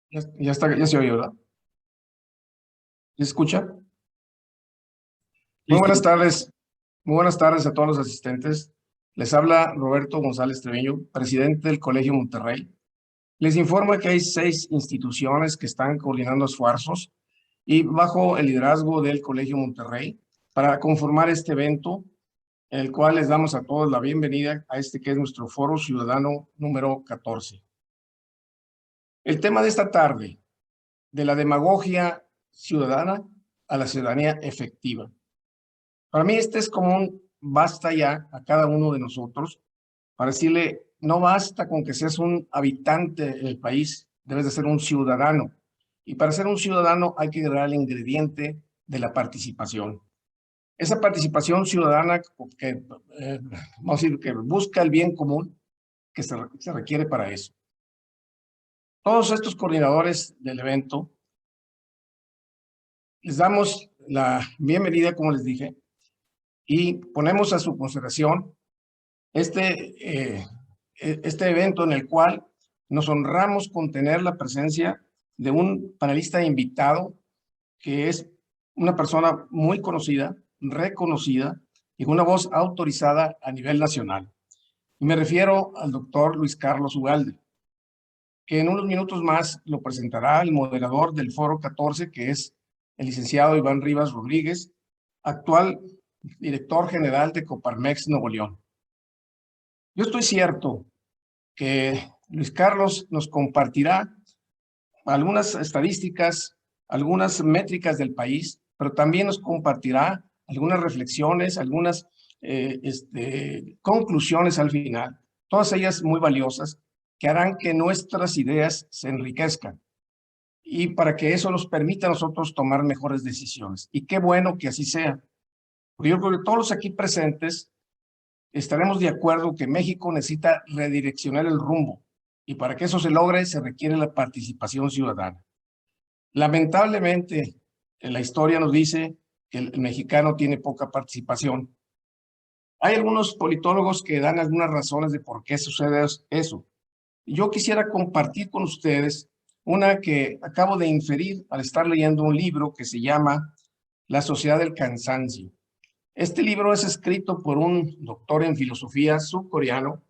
Ya está, ya se oye, ¿verdad? ¿Se escucha? Muy Listo. buenas tardes. Muy buenas tardes a todos los asistentes. Les habla Roberto González Treviño, presidente del Colegio Monterrey. Les informa que hay 6 instituciones que están coordinando esfuerzos y bajo el liderazgo del Colegio Monterrey para conformar este evento, en el cual les damos a todos la bienvenida a este que es nuestro Foro Ciudadano número 14. El tema de esta tarde, de la demagogia ciudadana a la ciudadanía efectiva. Para mí este es como un basta ya a cada uno de nosotros para decirle, no basta con que seas un habitante del país, debes de ser un ciudadano. Y para ser un ciudadano hay que agregar el ingrediente de la participación. Esa participación ciudadana que, vamos a decir, que busca el bien común que se requiere para eso. Todos estos coordinadores del evento, les damos la bienvenida, como les dije, y ponemos a su consideración este evento en el cual nos honramos con tener la presencia de un panelista invitado que es una persona muy conocida, reconocida y con una voz autorizada a nivel nacional. Y me refiero al doctor Luis Carlos Ugalde, que en unos minutos más lo presentará el moderador del Foro 14, que es el licenciado Iván Rivas Rodríguez, actual director general de Coparmex Nuevo León. Yo estoy cierto que Luis Carlos nos compartirá algunas estadísticas, algunas métricas del país, pero también nos compartirá algunas reflexiones, algunas conclusiones al final, todas ellas muy valiosas, que harán que nuestras ideas se enriquezcan y para que eso nos permita a nosotros tomar mejores decisiones. Y qué bueno que así sea. Porque yo creo que todos los aquí presentes estaremos de acuerdo que México necesita redireccionar el rumbo y para que eso se logre se requiere la participación ciudadana. Lamentablemente, la historia nos dice que el mexicano tiene poca participación. Hay algunos politólogos que dan algunas razones de por qué sucede eso. Yo quisiera compartir con ustedes una que acabo de inferir al estar leyendo un libro que se llama La Sociedad del Cansancio. Este libro es escrito por un doctor en filosofía subcoreano,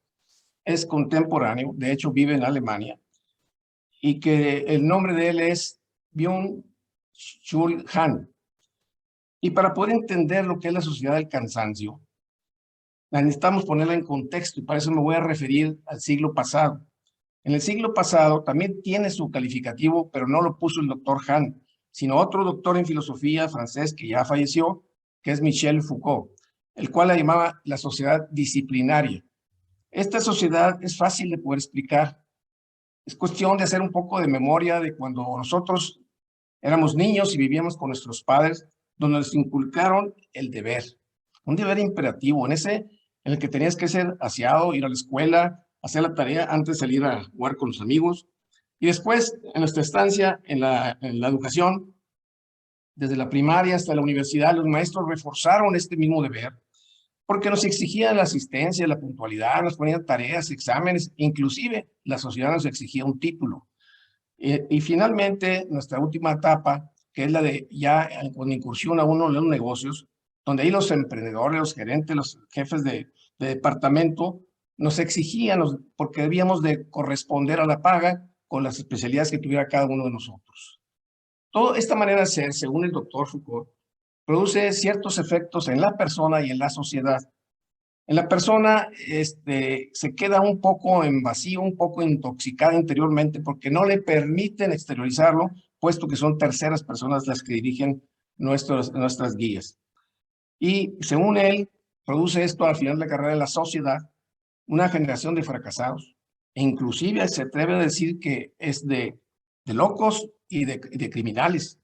es contemporáneo, de hecho vive en Alemania, y que el nombre de él es Byung-Chul Han. Y para poder entender lo que es la sociedad del cansancio, necesitamos ponerla en contexto y para eso me voy a referir al siglo pasado. En el siglo pasado también tiene su calificativo, pero no lo puso el doctor Han, sino otro doctor en filosofía francés que ya falleció, que es Michel Foucault, el cual la llamaba la sociedad disciplinaria. Esta sociedad es fácil de poder explicar. Es cuestión de hacer un poco de memoria de cuando nosotros éramos niños y vivíamos con nuestros padres, donde nos inculcaron el deber, un deber imperativo, en el que tenías que ser aseado, ir a la escuela, hacer la tarea antes de salir a jugar con los amigos. Y después, en nuestra estancia en la educación, desde la primaria hasta la universidad, los maestros reforzaron este mismo deber porque nos exigían la asistencia, la puntualidad, nos ponían tareas, exámenes, inclusive la sociedad nos exigía un título. Y finalmente, nuestra última etapa, que es la de ya cuando incursiona uno en los negocios, donde ahí los emprendedores, los gerentes, los jefes de departamento, nos exigían, porque debíamos de corresponder a la paga con las especialidades que tuviera cada uno de nosotros. Toda esta manera de ser, según el doctor Foucault, produce ciertos efectos en la persona y en la sociedad. En la persona se queda un poco en vacío, un poco intoxicada interiormente porque no le permiten exteriorizarlo, puesto que son terceras personas las que dirigen nuestras guías. Y según él, produce esto al final de la carrera de la sociedad, una generación de fracasados, e inclusive se atreve a decir que es de locos y de criminales,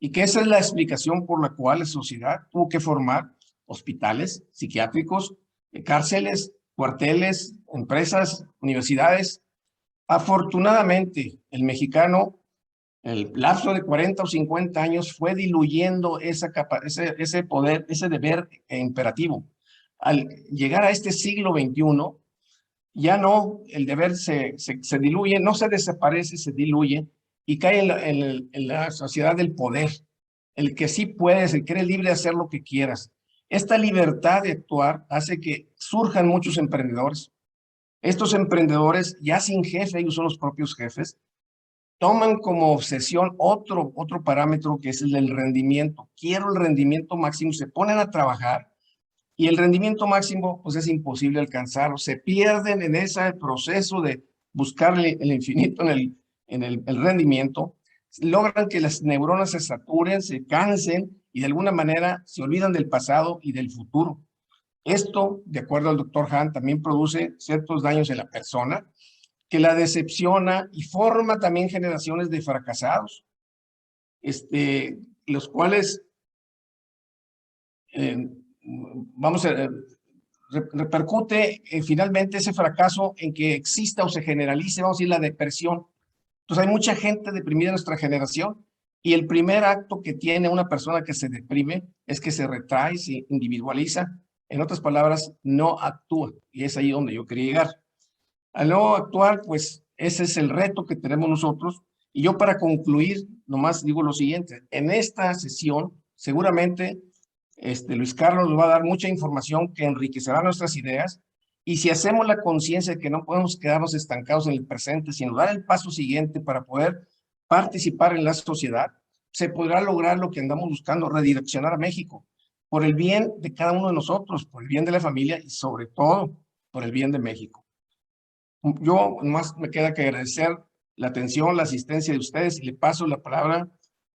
y que esa es la explicación por la cual la sociedad tuvo que formar hospitales psiquiátricos, cárceles, cuarteles, empresas, universidades. Afortunadamente, el mexicano, el lapso de 40 o 50 años, fue diluyendo ese poder, ese deber imperativo. Al llegar a este siglo XXI, ya no, el deber se diluye, no se desaparece, se diluye, y cae en la sociedad del poder, el que sí puedes, el que eres libre de hacer lo que quieras. Esta libertad de actuar hace que surjan muchos emprendedores. Estos emprendedores, ya sin jefe, ellos son los propios jefes, toman como obsesión otro parámetro que es el del rendimiento. Quiero el rendimiento máximo, se ponen a trabajar y el rendimiento máximo pues es imposible alcanzarlo. Se pierden en ese proceso de buscar el infinito en el rendimiento. Logran que las neuronas se saturen, se cansen y de alguna manera se olvidan del pasado y del futuro. Esto, de acuerdo al doctor Hahn, también produce ciertos daños en la persona, que la decepciona y forma también generaciones de fracasados, los cuales, vamos a, repercute finalmente ese fracaso en que exista o se generalice, vamos a decir, la depresión. Entonces hay mucha gente deprimida en nuestra generación y el primer acto que tiene una persona que se deprime es que se retrae, se individualiza. En otras palabras, no actúa. Y es ahí donde yo quería llegar. Al no actuar, pues ese es el reto que tenemos nosotros. Y yo para concluir, nomás digo lo siguiente. En esta sesión, seguramente Luis Carlos nos va a dar mucha información que enriquecerá nuestras ideas. Y si hacemos la conciencia de que no podemos quedarnos estancados en el presente, sino dar el paso siguiente para poder participar en la sociedad, se podrá lograr lo que andamos buscando, redireccionar a México, por el bien de cada uno de nosotros, por el bien de la familia y sobre todo por el bien de México. Yo más me queda que agradecer la atención, la asistencia de ustedes y le paso la palabra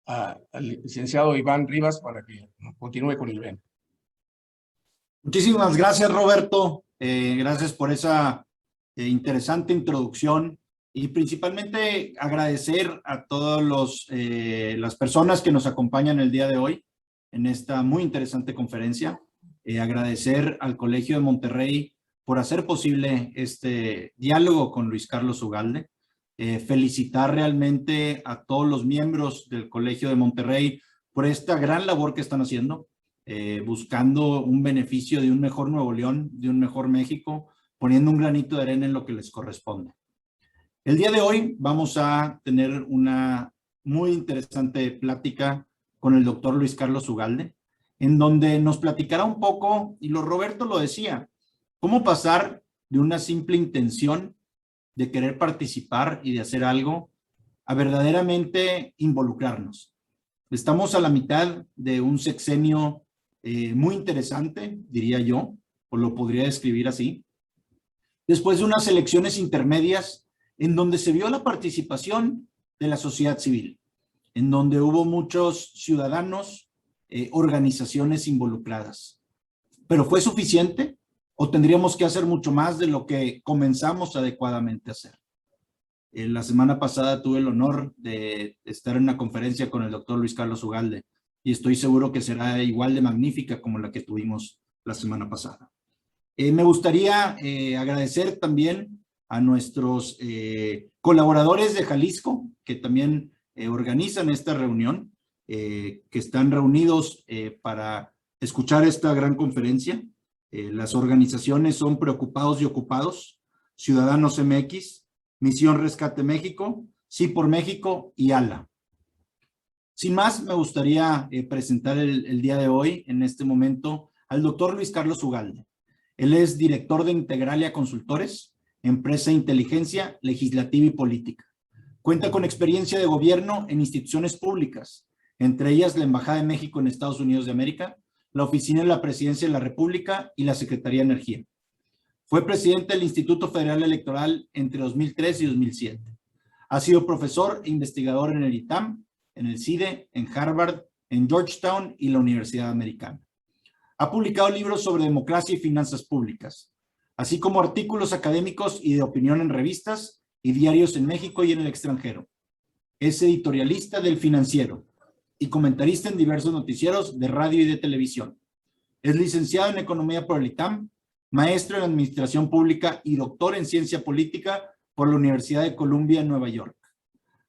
al licenciado Iván Rivas para que continúe con el evento. Muchísimas gracias, Roberto. Gracias por esa interesante introducción y principalmente agradecer a todas las personas que nos acompañan el día de hoy en esta muy interesante conferencia. Agradecer al Colegio de Monterrey por hacer posible este diálogo con Luis Carlos Ugalde. Felicitar realmente a todos los miembros del Colegio de Monterrey por esta gran labor que están haciendo, buscando un beneficio de un mejor Nuevo León, de un mejor México, poniendo un granito de arena en lo que les corresponde. El día de hoy vamos a tener una muy interesante plática con el doctor Luis Carlos Ugalde, en donde nos platicará un poco, y Roberto lo decía, cómo pasar de una simple intención de querer participar y de hacer algo a verdaderamente involucrarnos. Estamos a la mitad de un sexenio muy interesante, diría yo, o lo podría describir así, después de unas elecciones intermedias en donde se vio la participación de la sociedad civil, en donde hubo muchos ciudadanos, organizaciones involucradas. ¿Pero fue suficiente o tendríamos que hacer mucho más de lo que comenzamos adecuadamente a hacer? La semana pasada tuve el honor de estar en una conferencia con el doctor Luis Carlos Ugalde y estoy seguro que será igual de magnífica como la que tuvimos la semana pasada. Me gustaría agradecer también a nuestros colaboradores de Jalisco que también organizan esta reunión, que están reunidos para escuchar esta gran conferencia. Las organizaciones son Preocupados y Ocupados, Ciudadanos MX, Misión Rescate México, Sí por México y ALA. Sin más, me gustaría presentar el día de hoy, en este momento, al doctor Luis Carlos Ugalde. Él es director de Integralia Consultores, empresa de inteligencia legislativa y política. Cuenta con experiencia de gobierno en instituciones públicas, entre ellas la Embajada de México en Estados Unidos de América, la Oficina de la Presidencia de la República y la Secretaría de Energía. Fue presidente del Instituto Federal Electoral entre 2003 y 2007. Ha sido profesor e investigador en el ITAM, en el CIDE, en Harvard, en Georgetown y la Universidad Americana. Ha publicado libros sobre democracia y finanzas públicas, así como artículos académicos y de opinión en revistas y diarios en México y en el extranjero. Es editorialista del Financiero y comentarista en diversos noticieros de radio y de televisión. Es licenciado en Economía por el ITAM, maestro en Administración Pública y doctor en Ciencia Política por la Universidad de Columbia en Nueva York.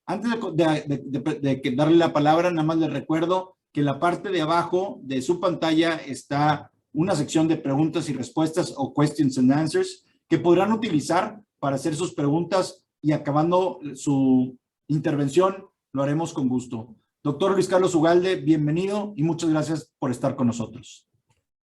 Antes de darle la palabra, nada más les recuerdo que en la parte de abajo de su pantalla está una sección de preguntas y respuestas o questions and answers que podrán utilizar para hacer sus preguntas y acabando su intervención lo haremos con gusto. Doctor Luis Carlos Ugalde, bienvenido y muchas gracias por estar con nosotros.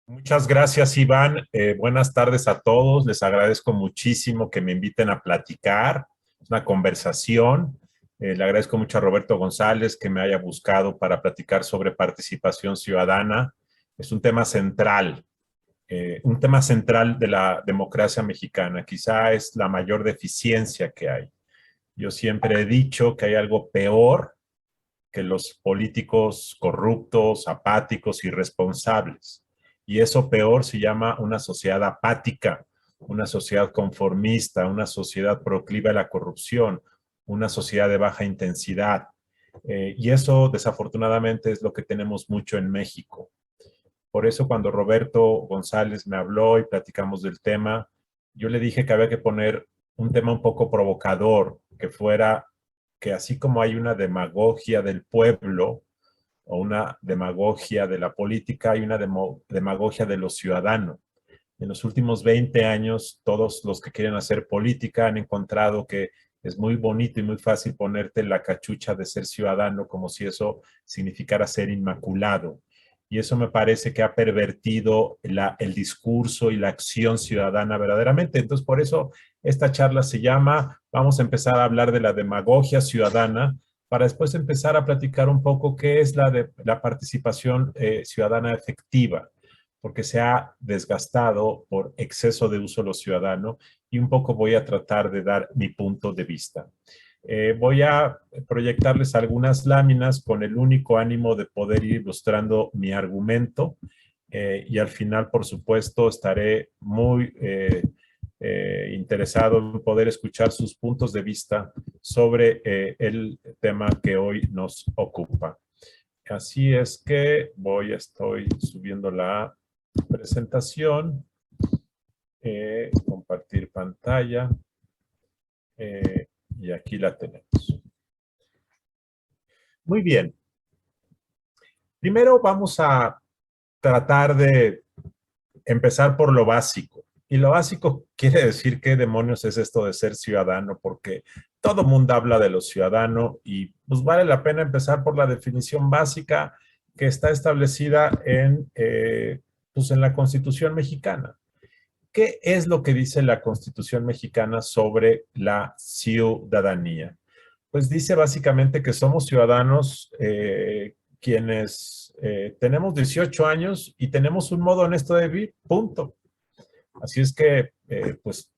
Muchas gracias, Iván. Buenas tardes a todos. Les agradezco muchísimo que me inviten a platicar. Es una conversación. Le agradezco mucho a Roberto González que me haya buscado para platicar sobre participación ciudadana. Es un tema central de la democracia mexicana. Quizá es la mayor deficiencia que hay. Yo siempre he dicho que hay algo peor que los políticos corruptos, apáticos, irresponsables. Y eso peor se llama una sociedad apática, una sociedad conformista, una sociedad proclive a la corrupción, una sociedad de baja intensidad. Y eso desafortunadamente es lo que tenemos mucho en México. Por eso cuando Roberto González me habló y platicamos del tema, yo le dije que había que poner un tema un poco provocador, que fuera que así como hay una demagogia del pueblo o una demagogia de la política, hay una demagogia de los ciudadanos. En los últimos 20 años, todos los que quieren hacer política han encontrado que es muy bonito y muy fácil ponerte la cachucha de ser ciudadano como si eso significara ser inmaculado. Y eso me parece que ha pervertido el discurso y la acción ciudadana verdaderamente. Entonces, por eso esta charla se llama, vamos a empezar a hablar de la demagogia ciudadana, para después empezar a platicar un poco qué es la participación ciudadana efectiva, porque se ha desgastado por exceso de uso los ciudadanos y un poco voy a tratar de dar mi punto de vista. Voy a proyectarles algunas láminas con el único ánimo de poder ir ilustrando mi argumento y al final, por supuesto, estaré muy interesado en poder escuchar sus puntos de vista sobre el tema que hoy nos ocupa. Así es que estoy subiendo la presentación, compartir pantalla. Y aquí la tenemos. Muy bien. Primero vamos a tratar de empezar por lo básico. Y lo básico quiere decir qué demonios es esto de ser ciudadano, porque todo mundo habla de los ciudadanos y pues vale la pena empezar por la definición básica que está establecida pues en la Constitución mexicana. ¿Qué es lo que dice la Constitución mexicana sobre la ciudadanía? Pues dice básicamente que somos ciudadanos quienes tenemos 18 años y tenemos un modo honesto de vivir, punto. Así es que, pues,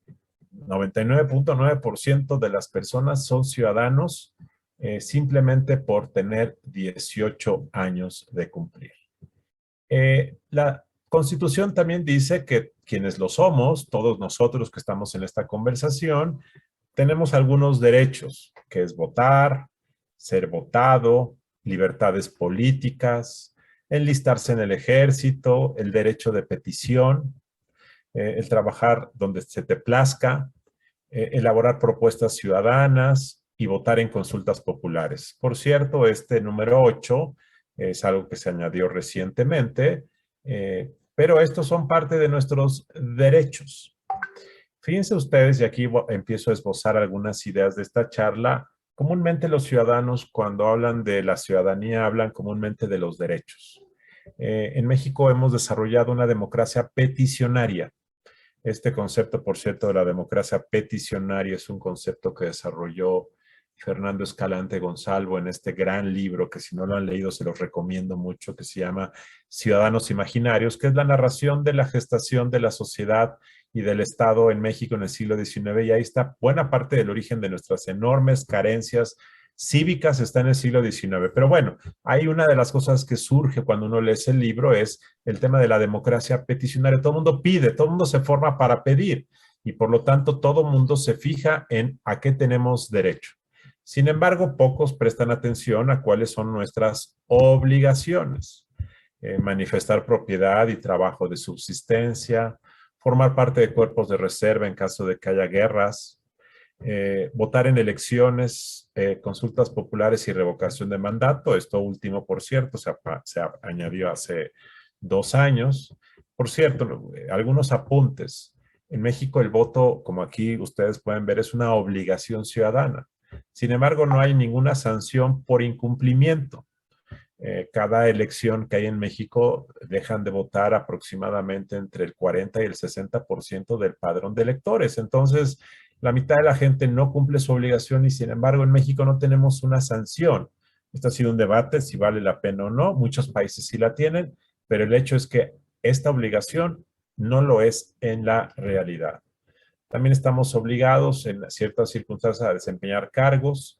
99.9% de las personas son ciudadanos simplemente por tener 18 años de cumplir. La Constitución también dice que quienes lo somos, todos nosotros que estamos en esta conversación, tenemos algunos derechos, que es votar, ser votado, libertades políticas, enlistarse en el ejército, el derecho de petición, el trabajar donde se te plazca, elaborar propuestas ciudadanas y votar en consultas populares. Por cierto, este número 8 es algo que se añadió recientemente, pero estos son parte de nuestros derechos. Fíjense ustedes, y aquí empiezo a esbozar algunas ideas de esta charla. Comúnmente los ciudadanos, cuando hablan de la ciudadanía, hablan comúnmente de los derechos. En México hemos desarrollado una democracia peticionaria. Este concepto, por cierto, de la democracia peticionaria es un concepto que desarrolló Fernando Escalante Gonzalvo en este gran libro, que si no lo han leído se los recomiendo mucho, que se llama Ciudadanos Imaginarios, que es la narración de la gestación de la sociedad y del Estado en México en el siglo XIX, y ahí está buena parte del origen de nuestras enormes carencias cívicas, está en el siglo XIX. Pero bueno, hay una de las cosas que surge cuando uno lee ese libro es el tema de la democracia peticionaria. Todo el mundo pide, todo el mundo se forma para pedir, y por lo tanto todo el mundo se fija en a qué tenemos derecho. Sin embargo, pocos prestan atención a cuáles son nuestras obligaciones. Manifestar propiedad y trabajo de subsistencia, formar parte de cuerpos de reserva en caso de que haya guerras, votar en elecciones, consultas populares y revocación de mandato. Esto último, por cierto, se añadió hace 2 años. Por cierto, algunos apuntes. En México el voto, como aquí ustedes pueden ver, es una obligación ciudadana. Sin embargo, no hay ninguna sanción por incumplimiento. Cada elección que hay en México dejan de votar aproximadamente entre el 40 y el 60% del padrón de electores. Entonces, la mitad de la gente no cumple su obligación y sin embargo en México no tenemos una sanción. Esto ha sido un debate si vale la pena o no. Muchos países sí la tienen, pero el hecho es que esta obligación no lo es en la realidad. También estamos obligados en ciertas circunstancias a desempeñar cargos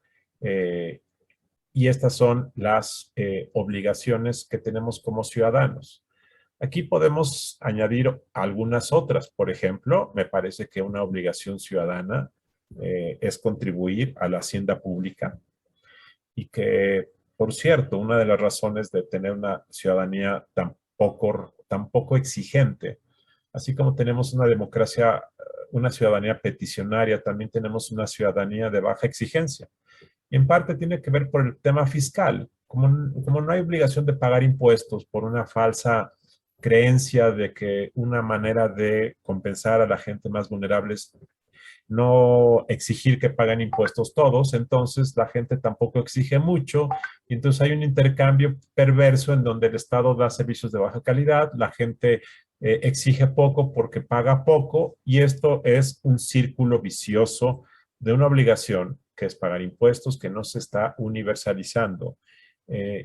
y estas son las obligaciones que tenemos como ciudadanos. Aquí podemos añadir algunas otras. Por ejemplo, me parece que una obligación ciudadana es contribuir a la hacienda pública y que, por cierto, una de las razones de tener una ciudadanía tan poco exigente, así como tenemos una democracia, una ciudadanía peticionaria, también tenemos una ciudadanía de baja exigencia. Y en parte tiene que ver por el tema fiscal. Como no hay obligación de pagar impuestos por una falsa creencia de que una manera de compensar a la gente más vulnerable es no exigir que paguen impuestos todos, entonces la gente tampoco exige mucho, y entonces hay un intercambio perverso en donde el Estado da servicios de baja calidad, la gente exige poco porque paga poco, y esto es un círculo vicioso de una obligación que es pagar impuestos que no se está universalizando.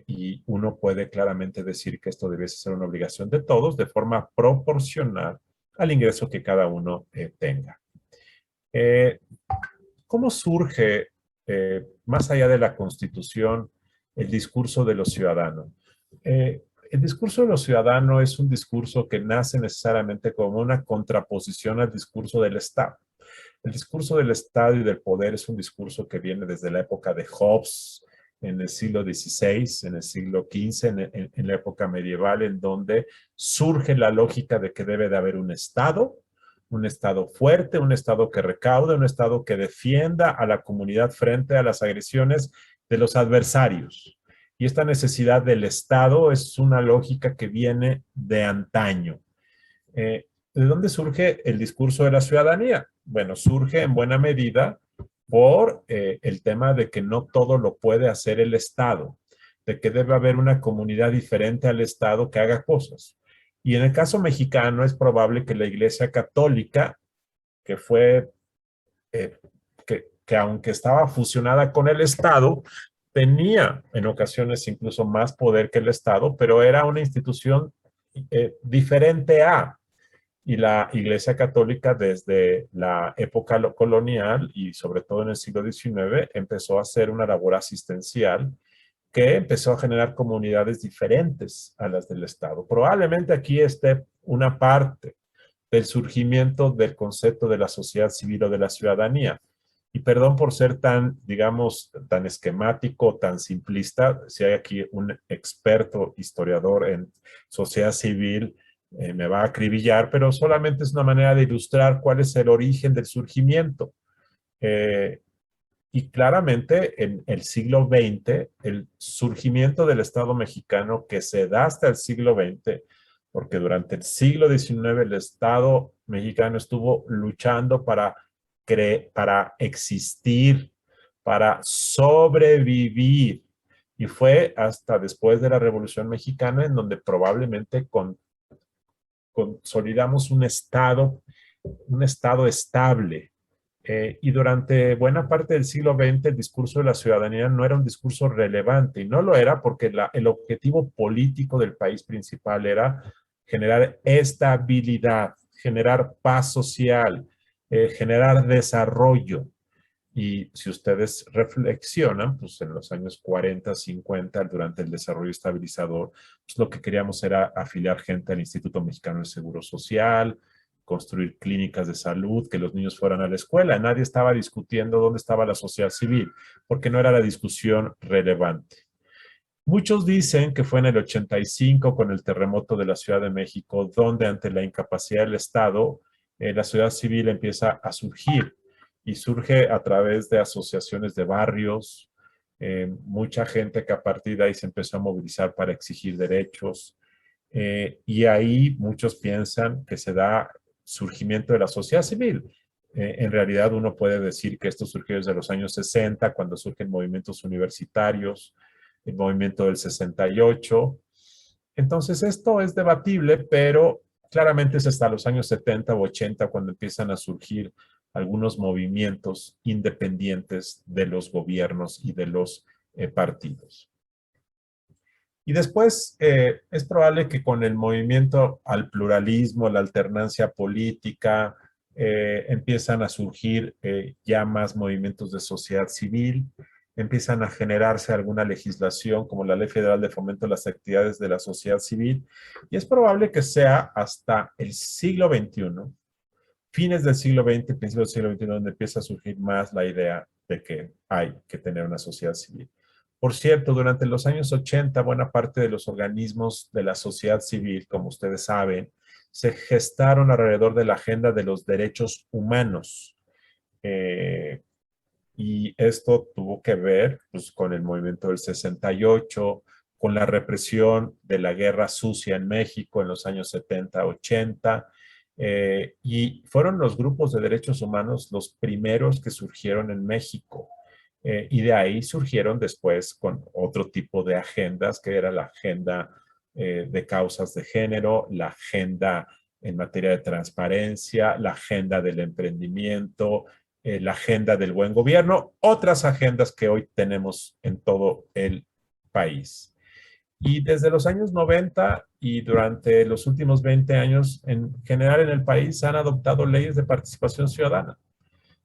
Y uno puede claramente decir que esto debiese ser una obligación de todos de forma proporcional al ingreso que cada uno tenga. Eh, ¿Cómo surge, más allá de la Constitución, el discurso de los ciudadanos? El discurso de los ciudadanos es un discurso que nace necesariamente como una contraposición al discurso del Estado. El discurso del Estado y del poder es un discurso que viene desde la época de Hobbes, en el siglo XVI, en el siglo XV, en la época medieval, en donde surge la lógica de que debe de haber un Estado fuerte, un Estado que recaude, un Estado que defienda a la comunidad frente a las agresiones de los adversarios. Y esta necesidad del Estado es una lógica que viene de antaño. ¿De dónde surge el discurso de la ciudadanía? Bueno, surge en buena medida por el tema de que no todo lo puede hacer el Estado, de que debe haber una comunidad diferente al Estado que haga cosas. Y en el caso mexicano es probable que la Iglesia Católica, que fue, que aunque estaba fusionada con el Estado, tenía en ocasiones incluso más poder que el Estado, pero era una institución diferente a. Y la Iglesia Católica desde la época colonial y sobre todo en el siglo XIX empezó a hacer una labor asistencial que empezó a generar comunidades diferentes a las del Estado. Probablemente aquí esté una parte del surgimiento del concepto de la sociedad civil o de la ciudadanía. Y perdón por ser tan, digamos, tan esquemático, tan simplista, si hay aquí un experto historiador en sociedad civil, me va a acribillar, pero solamente es una manera de ilustrar cuál es el origen del surgimiento. Y claramente en el siglo XX, el surgimiento del Estado mexicano que se da hasta el siglo XX, porque durante el siglo XIX el Estado mexicano estuvo luchando para existir, para sobrevivir. Y fue hasta después de la Revolución Mexicana en donde probablemente consolidamos un estado estable. Y durante buena parte del siglo XX el discurso de la ciudadanía no era un discurso relevante, y no lo era porque el objetivo político del país principal era generar estabilidad, generar paz social, generar desarrollo. Y si ustedes reflexionan, pues en los años 40, 50, durante el desarrollo estabilizador, pues lo que queríamos era afiliar gente al Instituto Mexicano del Seguro Social, construir clínicas de salud, que los niños fueran a la escuela. Nadie estaba discutiendo dónde estaba la sociedad civil, porque no era la discusión relevante. Muchos dicen que fue en el 85 con el terremoto de la Ciudad de México, donde ante la incapacidad del Estado, la sociedad civil empieza a surgir, y surge a través de asociaciones de barrios, mucha gente que a partir de ahí se empezó a movilizar para exigir derechos, y ahí muchos piensan que se da surgimiento de la sociedad civil. En realidad uno puede decir que esto surgió desde los años 60, cuando surgen movimientos universitarios, el movimiento del 68. Entonces esto es debatible, pero claramente es hasta los años 70 o 80 cuando empiezan a surgir algunos movimientos independientes de los gobiernos y de los partidos. Y después es probable que con el movimiento al pluralismo, la alternancia política, empiezan a surgir ya más movimientos de sociedad civil, empiezan a generarse alguna legislación como la Ley Federal de Fomento de las Actividades de la Sociedad Civil, y es probable que sea hasta el siglo XXI, fines del siglo XX, principios del siglo XXI, donde empieza a surgir más la idea de que hay que tener una sociedad civil. Por cierto, durante los años 80, buena parte de los organismos de la sociedad civil, como ustedes saben, se gestaron alrededor de la agenda de los derechos humanos. Y esto tuvo que ver pues, con el movimiento del 68, con la represión de la guerra sucia en México en los años 70, 80, y fueron los grupos de derechos humanos los primeros que surgieron en México. Y de ahí surgieron después con otro tipo de agendas, que era la agenda de causas de género, la agenda en materia de transparencia, la agenda del emprendimiento, la agenda del buen gobierno, otras agendas que hoy tenemos en todo el país. Y desde los años 90 y durante los últimos 20 años, en general en el país, se han adoptado leyes de participación ciudadana.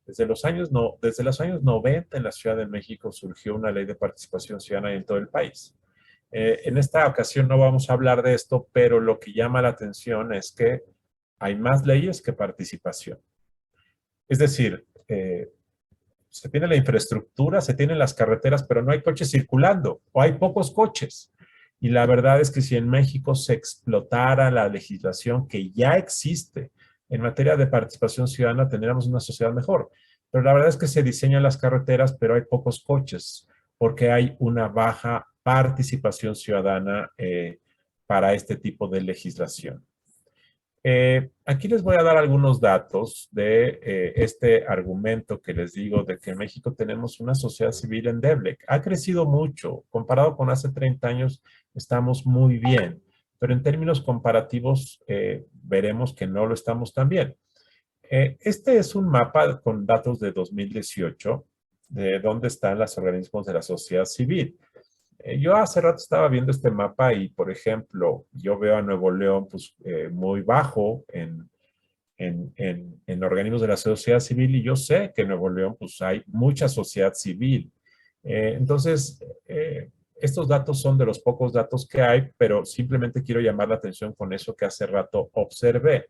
Desde los años 90 en la Ciudad de México surgió una ley de participación ciudadana en todo el país. En esta ocasión no vamos a hablar de esto, pero lo que llama la atención es que hay más leyes que participación. Es decir, se tiene la infraestructura, se tienen las carreteras, pero no hay coches circulando o hay pocos coches. Y la verdad es que si en México se explotara la legislación que ya existe en materia de participación ciudadana, tendríamos una sociedad mejor. Pero la verdad es que se diseñan las carreteras, pero hay pocos coches, porque hay una baja participación ciudadana para este tipo de legislación. Aquí les voy a dar algunos datos de este argumento que les digo de que en México tenemos una sociedad civil endeble. Ha crecido mucho. Comparado con hace 30 años, estamos muy bien. Pero en términos comparativos, veremos que no lo estamos tan bien. Este es un mapa con datos de 2018, de dónde están los organismos de la sociedad civil. Yo hace rato estaba viendo este mapa y, por ejemplo, yo veo a Nuevo León pues, muy bajo en organismos de la sociedad civil y yo sé que en Nuevo León pues, hay mucha sociedad civil. Entonces, estos datos son de los pocos datos que hay, pero simplemente quiero llamar la atención con eso que hace rato observé.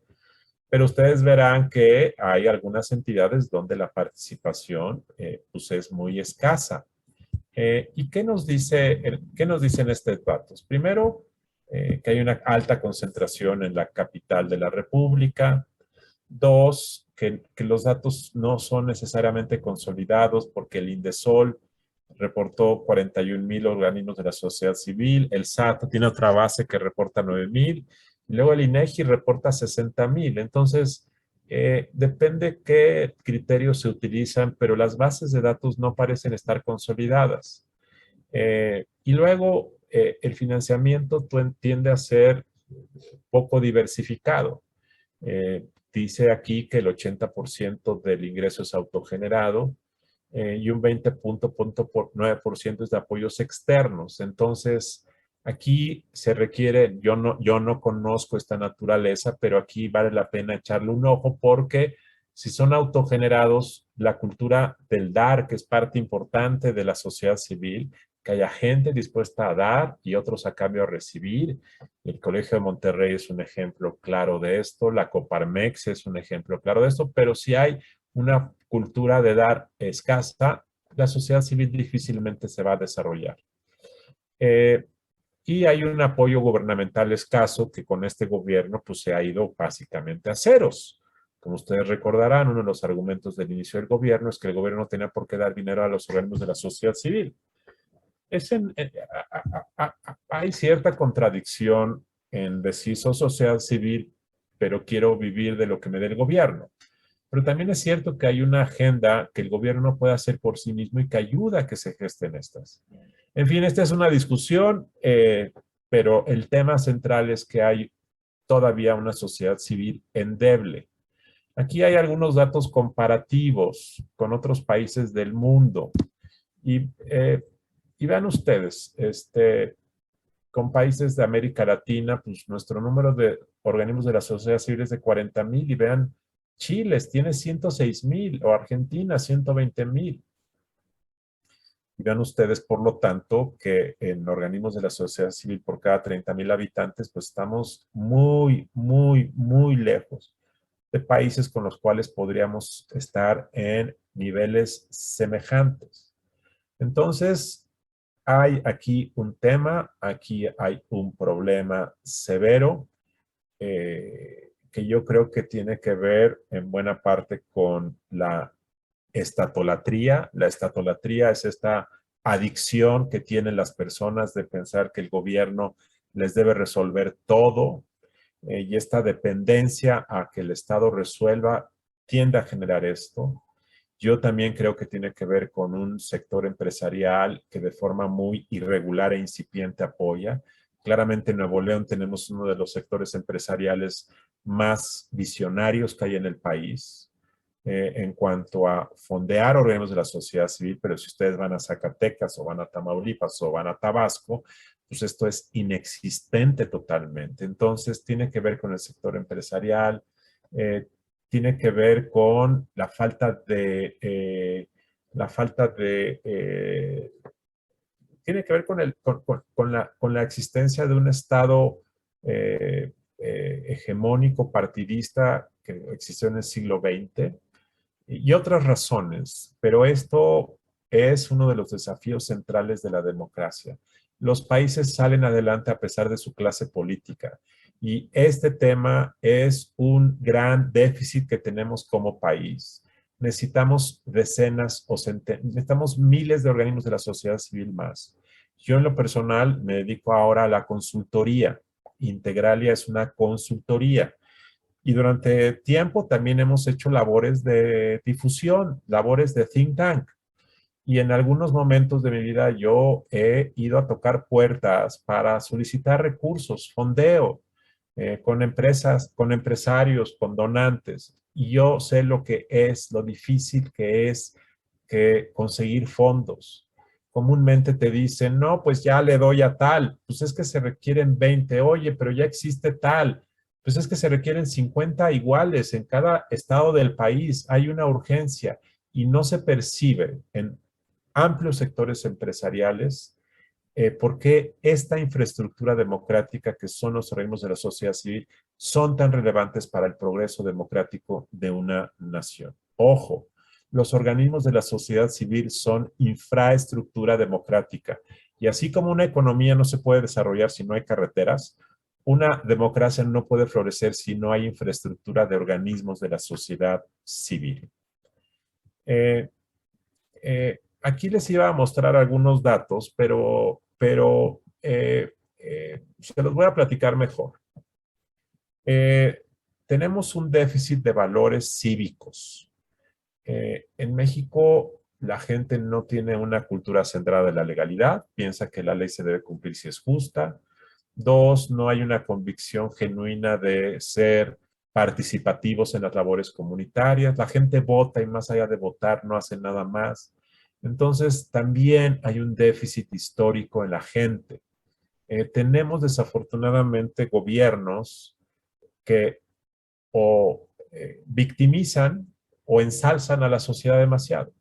Pero ustedes verán que hay algunas entidades donde la participación pues, es muy escasa. ¿Y qué nos dicen estos datos? Primero, que hay una alta concentración en la capital de la República. Dos, que los datos no son necesariamente consolidados porque el INDESOL reportó 41,000 organismos de la sociedad civil, el SAT tiene otra base que reporta 9,000, y luego el INEGI reporta 60,000. Entonces, depende qué criterios se utilizan, pero las bases de datos no parecen estar consolidadas. Y luego, el financiamiento tiende a ser poco diversificado. Dice aquí que el 80% del ingreso es autogenerado y un 20,9% es de apoyos externos. Entonces, aquí se requiere, yo no conozco esta naturaleza, pero aquí vale la pena echarle un ojo porque si son autogenerados, la cultura del dar, que es parte importante de la sociedad civil, que haya gente dispuesta a dar y otros a cambio a recibir. El Colegio de Monterrey es un ejemplo claro de esto, la Coparmex es un ejemplo claro de esto, pero si hay una cultura de dar escasa, la sociedad civil difícilmente se va a desarrollar. Y hay un apoyo gubernamental escaso que con este gobierno pues, se ha ido básicamente a ceros. Como ustedes recordarán, uno de los argumentos del inicio del gobierno es que el gobierno no tenía por qué dar dinero a los organismos de la sociedad civil. Hay cierta contradicción en decir soy sociedad civil, pero quiero vivir de lo que me dé el gobierno. Pero también es cierto que hay una agenda que el gobierno no puede hacer por sí mismo y que ayuda a que se gesten estas. En fin, esta es una discusión, pero el tema central es que hay todavía una sociedad civil endeble. Aquí hay algunos datos comparativos con otros países del mundo. Y vean ustedes, con países de América Latina, pues nuestro número de organismos de la sociedad civil es de 40,000 y vean, Chile tiene 106,000 o Argentina 120,000. Y vean ustedes, por lo tanto, que en organismos de la sociedad civil por cada 30,000 habitantes, pues estamos muy, muy, muy lejos de países con los cuales podríamos estar en niveles semejantes. Entonces, hay aquí un tema, aquí hay un problema severo que yo creo que tiene que ver en buena parte con la estatolatría. La estatolatría es esta adicción que tienen las personas de pensar que el gobierno les debe resolver todo y esta dependencia a que el Estado resuelva tiende a generar esto. Yo también creo que tiene que ver con un sector empresarial que de forma muy irregular e incipiente apoya. Claramente en Nuevo León tenemos uno de los sectores empresariales más visionarios que hay en el país en cuanto a fondear organismos de la sociedad civil, pero si ustedes van a Zacatecas o van a Tamaulipas o van a Tabasco, pues esto es inexistente totalmente. Entonces tiene que ver con el sector empresarial, tiene que ver con la falta de, tiene que ver con la existencia de un Estado hegemónico, partidista, que existió en el siglo XX, y otras razones, pero esto es uno de los desafíos centrales de la democracia. Los países salen adelante a pesar de su clase política. Y este tema es un gran déficit que tenemos como país. Necesitamos decenas o necesitamos miles de organismos de la sociedad civil más. Yo en lo personal me dedico ahora a la consultoría. Integralia es una consultoría. Y durante tiempo también hemos hecho labores de difusión, labores de think tank. Y en algunos momentos de mi vida yo he ido a tocar puertas para solicitar recursos, fondeo, con empresas, con empresarios, con donantes. Y yo sé lo que es, lo difícil que es que conseguir fondos. Comúnmente te dicen, no, pues ya le doy a tal. Pues es que se requieren 20. Oye, pero ya existe tal. Pues es que se requieren 50 iguales en cada estado del país. Hay una urgencia y no se percibe en amplios sectores empresariales por qué esta infraestructura democrática que son los organismos de la sociedad civil son tan relevantes para el progreso democrático de una nación. Ojo, los organismos de la sociedad civil son infraestructura democrática y así como una economía no se puede desarrollar si no hay carreteras, una democracia no puede florecer si no hay infraestructura de organismos de la sociedad civil. Aquí les iba a mostrar algunos datos, pero se los voy a platicar mejor. Tenemos un déficit de valores cívicos. En México, la gente no tiene una cultura centrada en la legalidad, piensa que la ley se debe cumplir si es justa. Dos, no hay una convicción genuina de ser participativos en las labores comunitarias. La gente vota y más allá de votar no hace nada más. Entonces, también hay un déficit histórico en la gente. Tenemos desafortunadamente gobiernos que o victimizan o ensalzan a la sociedad demasiado.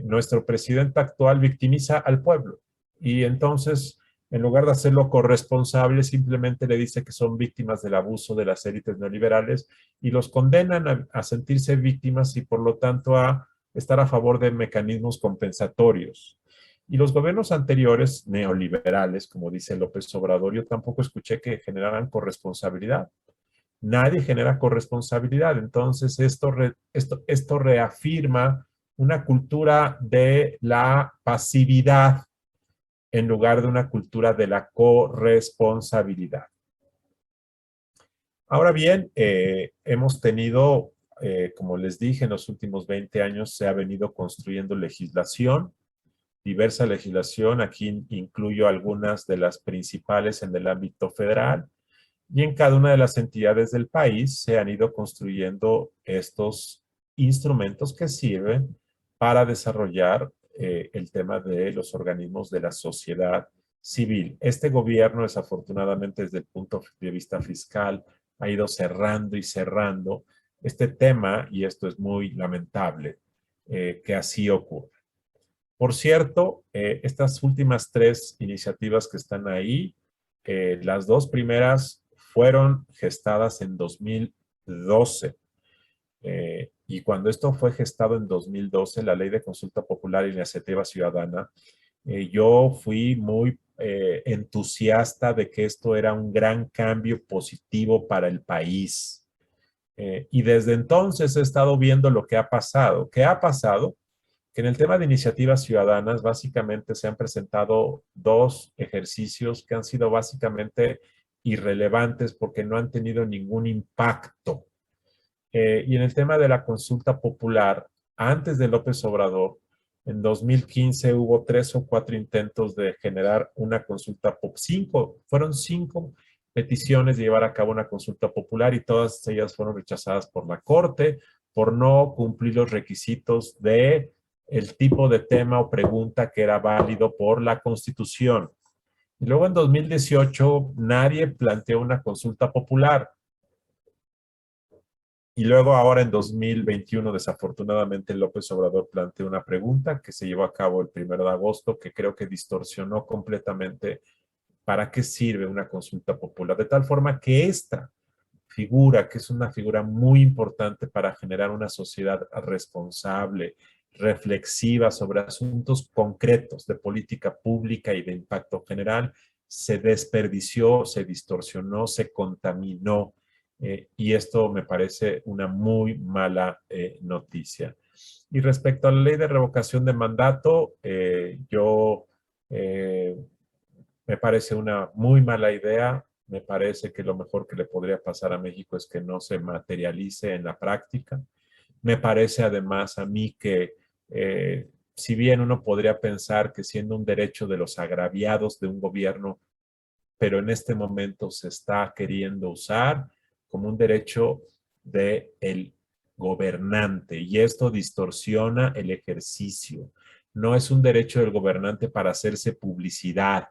Nuestro presidente actual victimiza al pueblo y entonces, en lugar de hacerlo corresponsable, simplemente le dice que son víctimas del abuso de las élites neoliberales y los condenan a sentirse víctimas y por lo tanto a estar a favor de mecanismos compensatorios. Y los gobiernos anteriores, neoliberales, como dice López Obrador, yo tampoco escuché que generaran corresponsabilidad. Nadie genera corresponsabilidad. Entonces, esto reafirma una cultura de la pasividad en lugar de una cultura de la corresponsabilidad. Ahora bien, hemos tenido como les dije, en los últimos 20 años se ha venido construyendo legislación, diversa legislación. Aquí incluyo algunas de las principales en el ámbito federal. Y en cada una de las entidades del país se han ido construyendo estos instrumentos que sirven para desarrollar el tema de los organismos de la sociedad civil. Este gobierno, desafortunadamente, desde el punto de vista fiscal, ha ido cerrando y cerrando este tema, y esto es muy lamentable que así ocurra. Por cierto, estas últimas 3 iniciativas que están ahí, las 2 primeras fueron gestadas en 2012. Y cuando esto fue gestado en 2012, la Ley de Consulta Popular y la Iniciativa Ciudadana, yo fui muy entusiasta de que esto era un gran cambio positivo para el país. Y desde entonces he estado viendo lo que ha pasado. ¿Qué ha pasado? Que en el tema de iniciativas ciudadanas básicamente se han presentado 2 ejercicios que han sido básicamente irrelevantes porque no han tenido ningún impacto. Y en el tema de la consulta popular, antes de López Obrador, en 2015 hubo 3 o 4 intentos de generar una consulta popular. Fueron 5 peticiones de llevar a cabo una consulta popular y todas ellas fueron rechazadas por la Corte por no cumplir los requisitos de el tipo de tema o pregunta que era válido por la Constitución. Y luego en 2018 nadie planteó una consulta popular. Y luego ahora en 2021, desafortunadamente, López Obrador planteó una pregunta que se llevó a cabo el 1 de agosto, que creo que distorsionó completamente para qué sirve una consulta popular. De tal forma que esta figura, que es una figura muy importante para generar una sociedad responsable, reflexiva sobre asuntos concretos de política pública y de impacto general, se desperdició, se distorsionó, se contaminó. Y esto me parece una muy mala noticia. Y respecto a la ley de revocación de mandato, me parece una muy mala idea. Me parece que lo mejor que le podría pasar a México es que no se materialice en la práctica. Me parece además a mí que si bien uno podría pensar que siendo un derecho de los agraviados de un gobierno, pero en este momento se está queriendo usar como un derecho del gobernante y esto distorsiona el ejercicio. No es un derecho del gobernante para hacerse publicidad,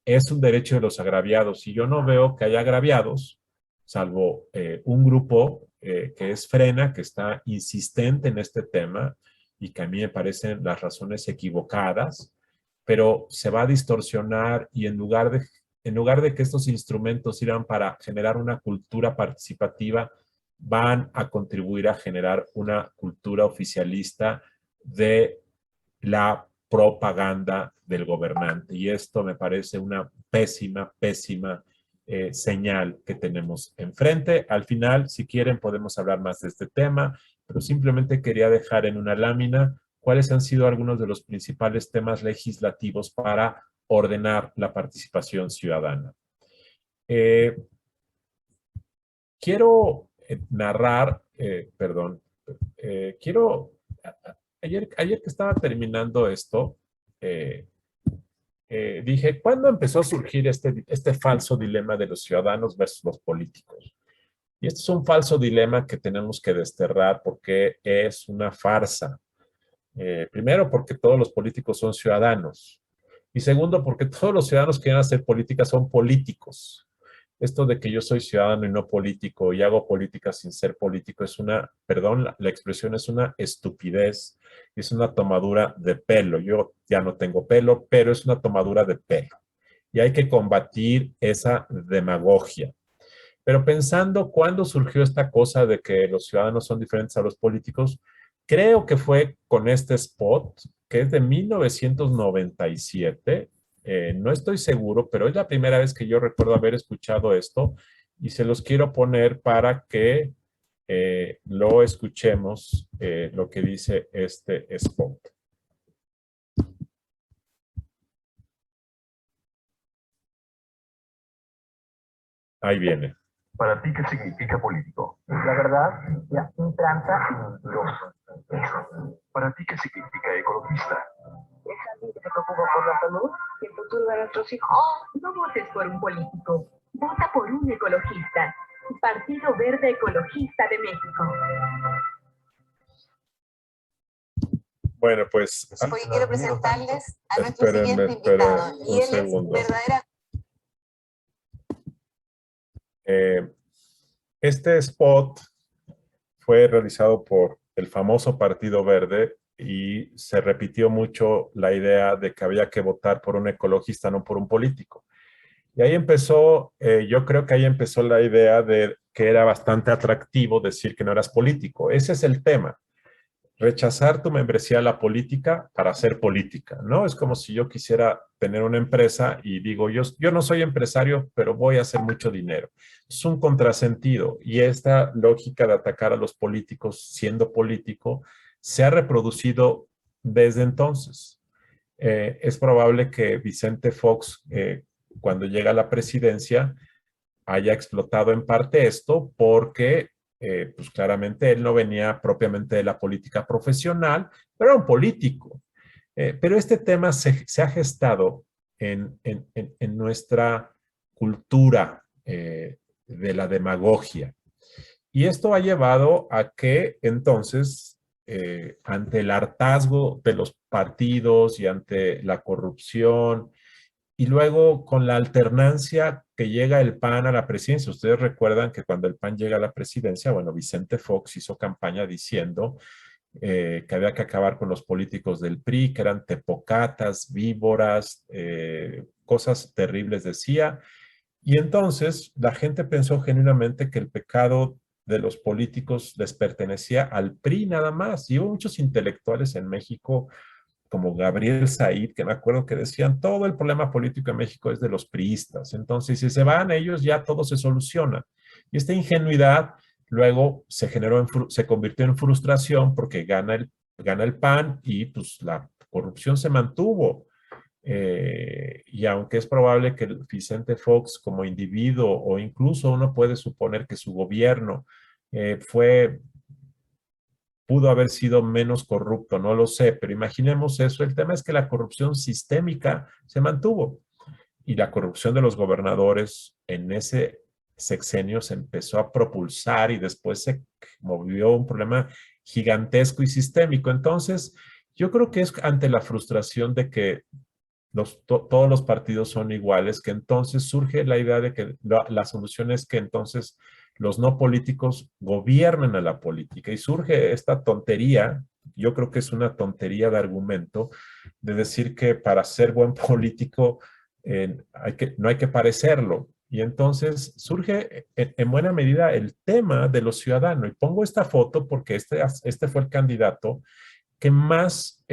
es un derecho de los agraviados y yo no veo que haya agraviados, salvo un grupo que es Frena, que está insistente en este tema y que a mí me parecen las razones equivocadas, pero se va a distorsionar y en lugar de que estos instrumentos sirvan para generar una cultura participativa, van a contribuir a generar una cultura oficialista de la propaganda del gobernante. Y esto me parece una pésima, pésima señal que tenemos enfrente. Al final, si quieren, podemos hablar más de este tema, pero simplemente quería dejar en una lámina cuáles han sido algunos de los principales temas legislativos para ordenar la participación ciudadana. Quiero narrar, quiero, ayer que estaba terminando esto, dije, ¿cuándo empezó a surgir este falso dilema de los ciudadanos versus los políticos? Y este es un falso dilema que tenemos que desterrar porque es una farsa. Primero, porque todos los políticos son ciudadanos. Y segundo, porque todos los ciudadanos que quieren hacer política son políticos. Esto de que yo soy ciudadano y no político y hago política sin ser político es una, perdón, la expresión es una estupidez, es una tomadura de pelo. Yo ya no tengo pelo, pero es una tomadura de pelo. Y hay que combatir esa demagogia. Pero pensando cuándo surgió esta cosa de que los ciudadanos son diferentes a los políticos, creo que fue con este spot, que es de 1997. No estoy seguro, pero es la primera vez que yo recuerdo haber escuchado esto y se los quiero poner para que lo escuchemos, lo que dice este spot. Ahí viene. ¿Para ti qué significa político? La verdad, la intranza y mentiroso. ¿Para ti qué significa ecologista? Es alguien que se preocupa por la salud y el futuro de nuestros hijos. No votes por un político, vota por un ecologista. Partido Verde Ecologista de México. Bueno, pues... Hoy quiero presentarles a nuestro siguiente espérenme invitado. Y un él segundo. es verdadera. Este spot fue realizado por el famoso Partido Verde y se repitió mucho la idea de que había que votar por un ecologista, no por un político. Y ahí empezó, yo creo que ahí empezó la idea de que era bastante atractivo decir que no eras político. Ese es el tema. Rechazar tu membresía a la política para hacer política, ¿no? Es como si yo quisiera tener una empresa y digo, yo no soy empresario, pero voy a hacer mucho dinero. Es un contrasentido y esta lógica de atacar a los políticos siendo político se ha reproducido desde entonces. Es probable que Vicente Fox, cuando llega a la presidencia, haya explotado en parte esto porque pues claramente él no venía propiamente de la política profesional, pero era un político. Pero este tema se ha gestado en nuestra cultura de la demagogia. Y esto ha llevado a que entonces, ante el hartazgo de los partidos y ante la corrupción, y luego con la alternancia que llega el PAN a la presidencia, ustedes recuerdan que cuando el PAN llega a la presidencia, bueno, Vicente Fox hizo campaña diciendo que había que acabar con los políticos del PRI, que eran tepocatas, víboras, cosas terribles decía. Y entonces la gente pensó genuinamente que el pecado de los políticos les pertenecía al PRI nada más. Y hubo muchos intelectuales en México como Gabriel Said, que me acuerdo que decían, todo el problema político en México es de los priistas. Entonces, si se van ellos, ya todo se soluciona. Y esta ingenuidad luego se convirtió en frustración porque gana el PAN y pues la corrupción se mantuvo. Y aunque es probable que Vicente Fox como individuo o incluso uno puede suponer que su gobierno pudo haber sido menos corrupto, no lo sé, pero imaginemos eso. El tema es que la corrupción sistémica se mantuvo y la corrupción de los gobernadores en ese sexenio se empezó a propulsar y después se movió un problema gigantesco y sistémico. Entonces, yo creo que es ante la frustración de que todos los partidos son iguales, que entonces surge la idea de que la solución es que entonces los no políticos gobiernen a la política y surge esta tontería, yo creo que es una tontería de argumento, de decir que para ser buen político no hay que parecerlo. Y entonces surge en buena medida el tema de los ciudadanos. Y pongo esta foto porque este fue el candidato que más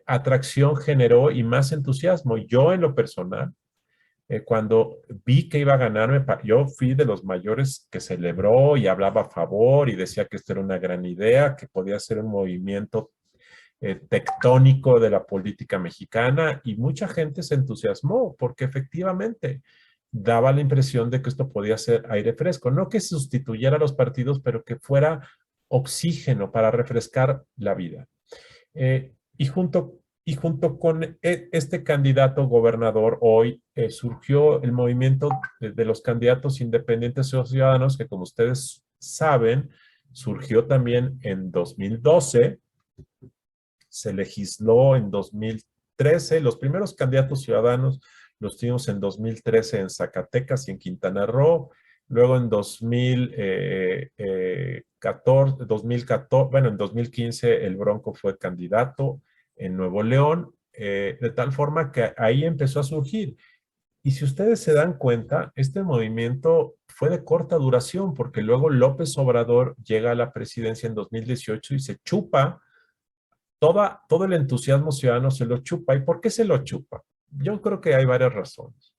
atracción generó y más entusiasmo. Yo en lo personal, cuando vi que iba a ganar, yo fui de los mayores que celebró y hablaba a favor y decía que esto era una gran idea, que podía ser un movimiento tectónico de la política mexicana y mucha gente se entusiasmó porque efectivamente daba la impresión de que esto podía ser aire fresco, no que sustituyera a los partidos, pero que fuera oxígeno para refrescar la vida. Y junto con este candidato gobernador hoy surgió el movimiento de los candidatos independientes o ciudadanos que, como ustedes saben, surgió también en 2012, se legisló en 2013, los primeros candidatos ciudadanos los tuvimos en 2013 en Zacatecas y en Quintana Roo, luego en 2014, bueno, en 2015 el Bronco fue candidato en Nuevo León, de tal forma que ahí empezó a surgir. Y si ustedes se dan cuenta, este movimiento fue de corta duración, porque luego López Obrador llega a la presidencia en 2018 y se chupa todo el entusiasmo ciudadano, se lo chupa. ¿Y por qué se lo chupa? Yo creo que hay varias razones.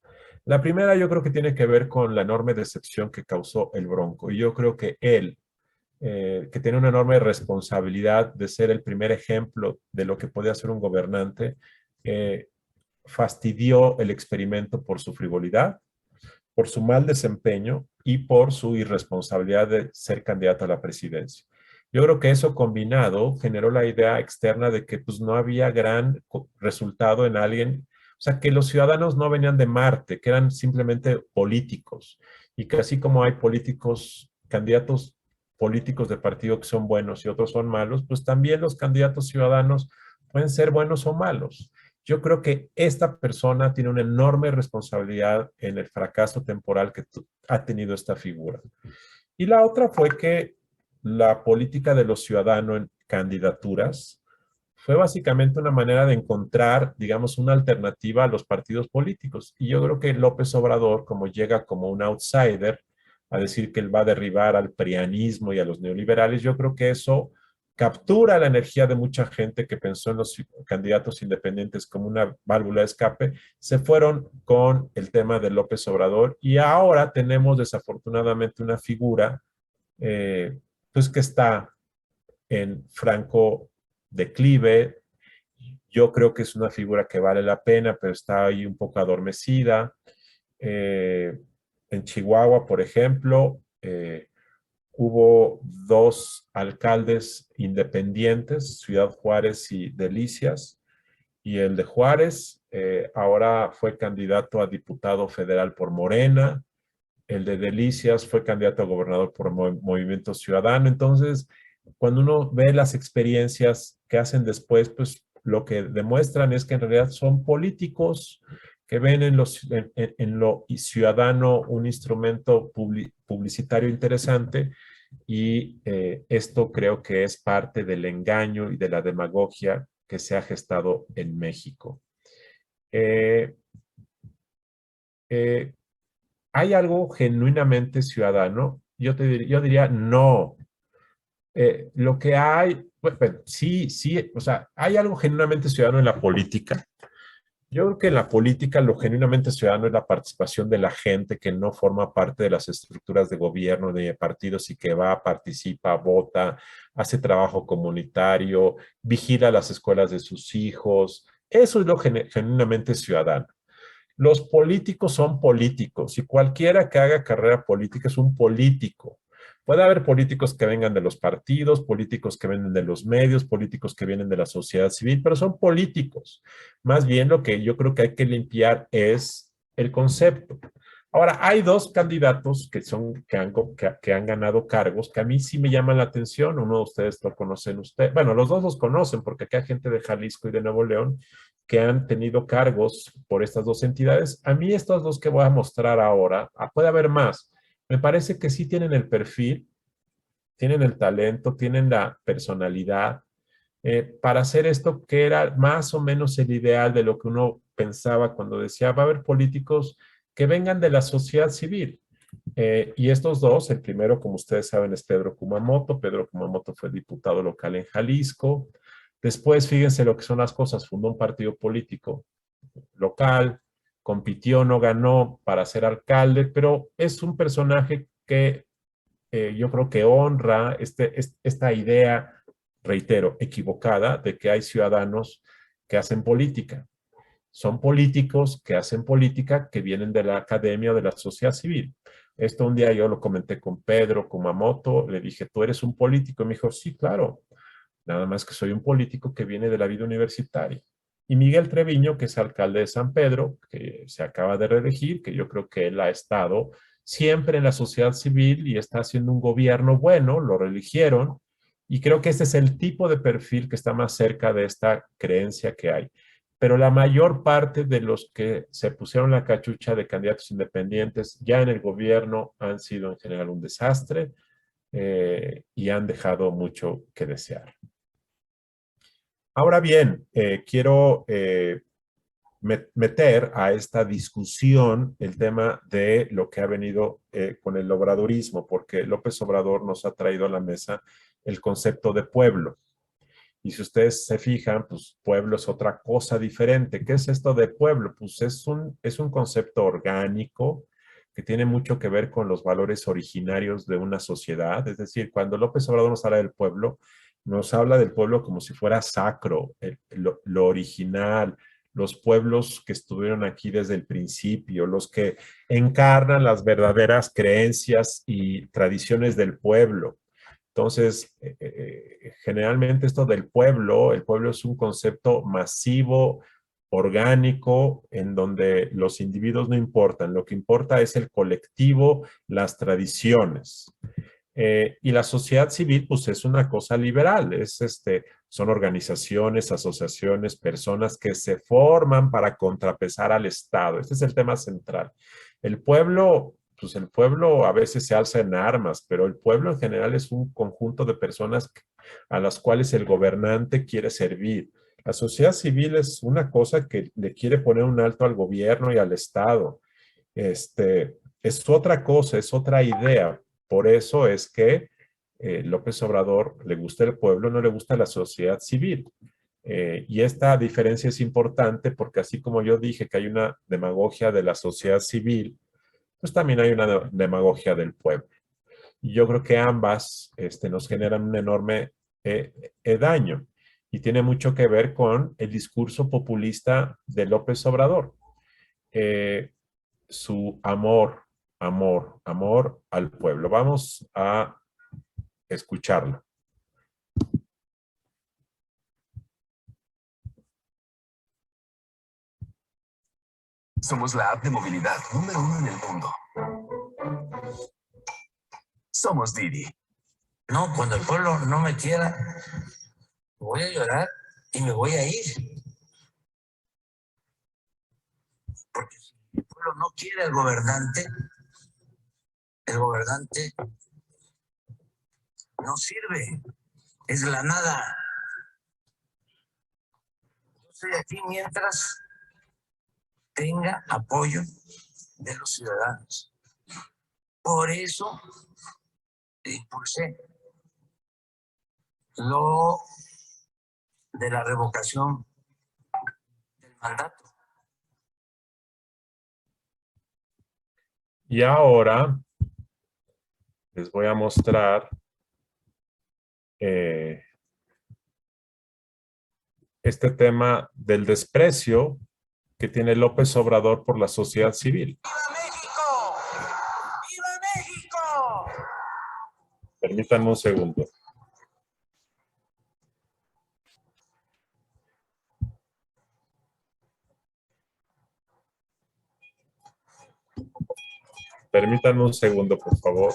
La primera yo creo que tiene que ver con la enorme decepción que causó el Bronco. Y yo creo que él, que tiene una enorme responsabilidad de ser el primer ejemplo de lo que podía ser un gobernante, fastidió el experimento por su frivolidad. por su mal desempeño y por su irresponsabilidad de ser candidato a la presidencia. Yo creo que eso combinado generó la idea externa de que pues, no había gran resultado en alguien, o sea, que los ciudadanos no venían de Marte, que eran simplemente políticos, y que así como hay políticos, candidatos políticos de partido que son buenos y otros son malos, pues también los candidatos ciudadanos pueden ser buenos o malos. Yo creo que esta persona tiene una enorme responsabilidad en el fracaso temporal que ha tenido esta figura. Y la otra fue que la política de los ciudadanos en candidaturas fue básicamente una manera de encontrar, digamos, una alternativa a los partidos políticos. Y yo creo que López Obrador, como llega como un outsider a decir que él va a derribar al prianismo y a los neoliberales, yo creo que eso captura la energía de mucha gente que pensó en los candidatos independientes como una válvula de escape, se fueron con el tema de López Obrador y ahora tenemos desafortunadamente una figura pues que está en franco declive. Yo creo que es una figura que vale la pena, pero está ahí un poco adormecida. En Chihuahua, por ejemplo, hubo 2 alcaldes independientes, Ciudad Juárez y Delicias, y el de Juárez ahora fue candidato a diputado federal por Morena, el de Delicias fue candidato a gobernador por Movimiento Ciudadano. Entonces, cuando uno ve las experiencias que hacen después, pues lo que demuestran es que en realidad son políticos que ven en lo ciudadano un instrumento publicitario interesante y esto creo que es parte del engaño y de la demagogia que se ha gestado en México. ¿Hay algo genuinamente ciudadano? Yo diría no. Lo que hay, bueno, sí, o sea, hay algo genuinamente ciudadano en la política. Yo creo que en la política lo genuinamente ciudadano es la participación de la gente que no forma parte de las estructuras de gobierno ni de partidos y que va, participa, vota, hace trabajo comunitario, vigila las escuelas de sus hijos. Eso es lo genuinamente ciudadano. Los políticos son políticos y cualquiera que haga carrera política es un político. Puede haber políticos que vengan de los partidos, políticos que vienen de los medios, políticos que vienen de la sociedad civil, pero son políticos. Más bien lo que yo creo que hay que limpiar es el concepto. Ahora, hay 2 candidatos que han ganado cargos que a mí sí me llaman la atención. Uno de ustedes lo conocen bueno, los 2 los conocen porque acá hay gente de Jalisco y de Nuevo León que han tenido cargos por estas 2 entidades. A mí estos 2 que voy a mostrar ahora, puede haber más, me parece que sí tienen el perfil, tienen el talento, tienen la personalidad para hacer esto que era más o menos el ideal de lo que uno pensaba cuando decía va a haber políticos que vengan de la sociedad civil. Y estos 2, el primero, como ustedes saben, es Pedro Kumamoto. Pedro Kumamoto fue diputado local en Jalisco. Después, fíjense lo que son las cosas, fundó un partido político local, compitió, no ganó para ser alcalde, pero es un personaje que yo creo que honra esta idea, reitero, equivocada, de que hay ciudadanos que hacen política. Son políticos que hacen política que vienen de la academia o de la sociedad civil. Esto un día yo lo comenté con Pedro Kumamoto, le dije, ¿tú eres un político? Y me dijo, sí, claro. Nada más que soy un político que viene de la vida universitaria. Y Miguel Treviño, que es alcalde de San Pedro, que se acaba de reelegir, que yo creo que él ha estado siempre en la sociedad civil y está haciendo un gobierno bueno, lo reeligieron, y creo que este es el tipo de perfil que está más cerca de esta creencia que hay. Pero la mayor parte de los que se pusieron la cachucha de candidatos independientes ya en el gobierno han sido en general un desastre y han dejado mucho que desear. Ahora bien, quiero meter a esta discusión el tema de lo que ha venido con el obradorismo, porque López Obrador nos ha traído a la mesa el concepto de pueblo. Y si ustedes se fijan, pues pueblo es otra cosa diferente. ¿Qué es esto de pueblo? Pues es un concepto orgánico que tiene mucho que ver con los valores originarios de una sociedad. Es decir, cuando López Obrador nos habla del pueblo, nos habla del pueblo como si fuera sacro, lo original, los pueblos que estuvieron aquí desde el principio, los que encarnan las verdaderas creencias y tradiciones del pueblo. Entonces, generalmente esto del pueblo, el pueblo es un concepto masivo, orgánico, en donde los individuos no importan. Lo que importa es el colectivo, las tradiciones. Y la sociedad civil, pues es una cosa liberal, son organizaciones, asociaciones, personas que se forman para contrapesar al Estado. Este es el tema central. El pueblo, pues el pueblo a veces se alza en armas, pero el pueblo en general es un conjunto de personas a las cuales el gobernante quiere servir. La sociedad civil es una cosa que le quiere poner un alto al gobierno y al Estado. Es otra cosa, es otra idea. Por eso es que López Obrador le gusta el pueblo, no le gusta la sociedad civil. Y esta diferencia es importante porque así como yo dije que hay una demagogia de la sociedad civil, pues también hay una demagogia del pueblo. Y yo creo que ambas nos generan un enorme daño y tiene mucho que ver con el discurso populista de López Obrador. Su amor al pueblo. Vamos a escucharlo. Somos la app de movilidad número 1 en el mundo. Somos Didi. No, cuando el pueblo no me quiera, voy a llorar y me voy a ir. Porque si el pueblo no quiere al gobernante, el gobernante no sirve, es la nada. Yo estoy aquí mientras tenga apoyo de los ciudadanos. Por eso impulsé lo de la revocación del mandato. Y ahora les voy a mostrar este tema del desprecio que tiene López Obrador por la sociedad civil. ¡Viva México! ¡Viva México! Permítanme un segundo. Permítanme un segundo, por favor.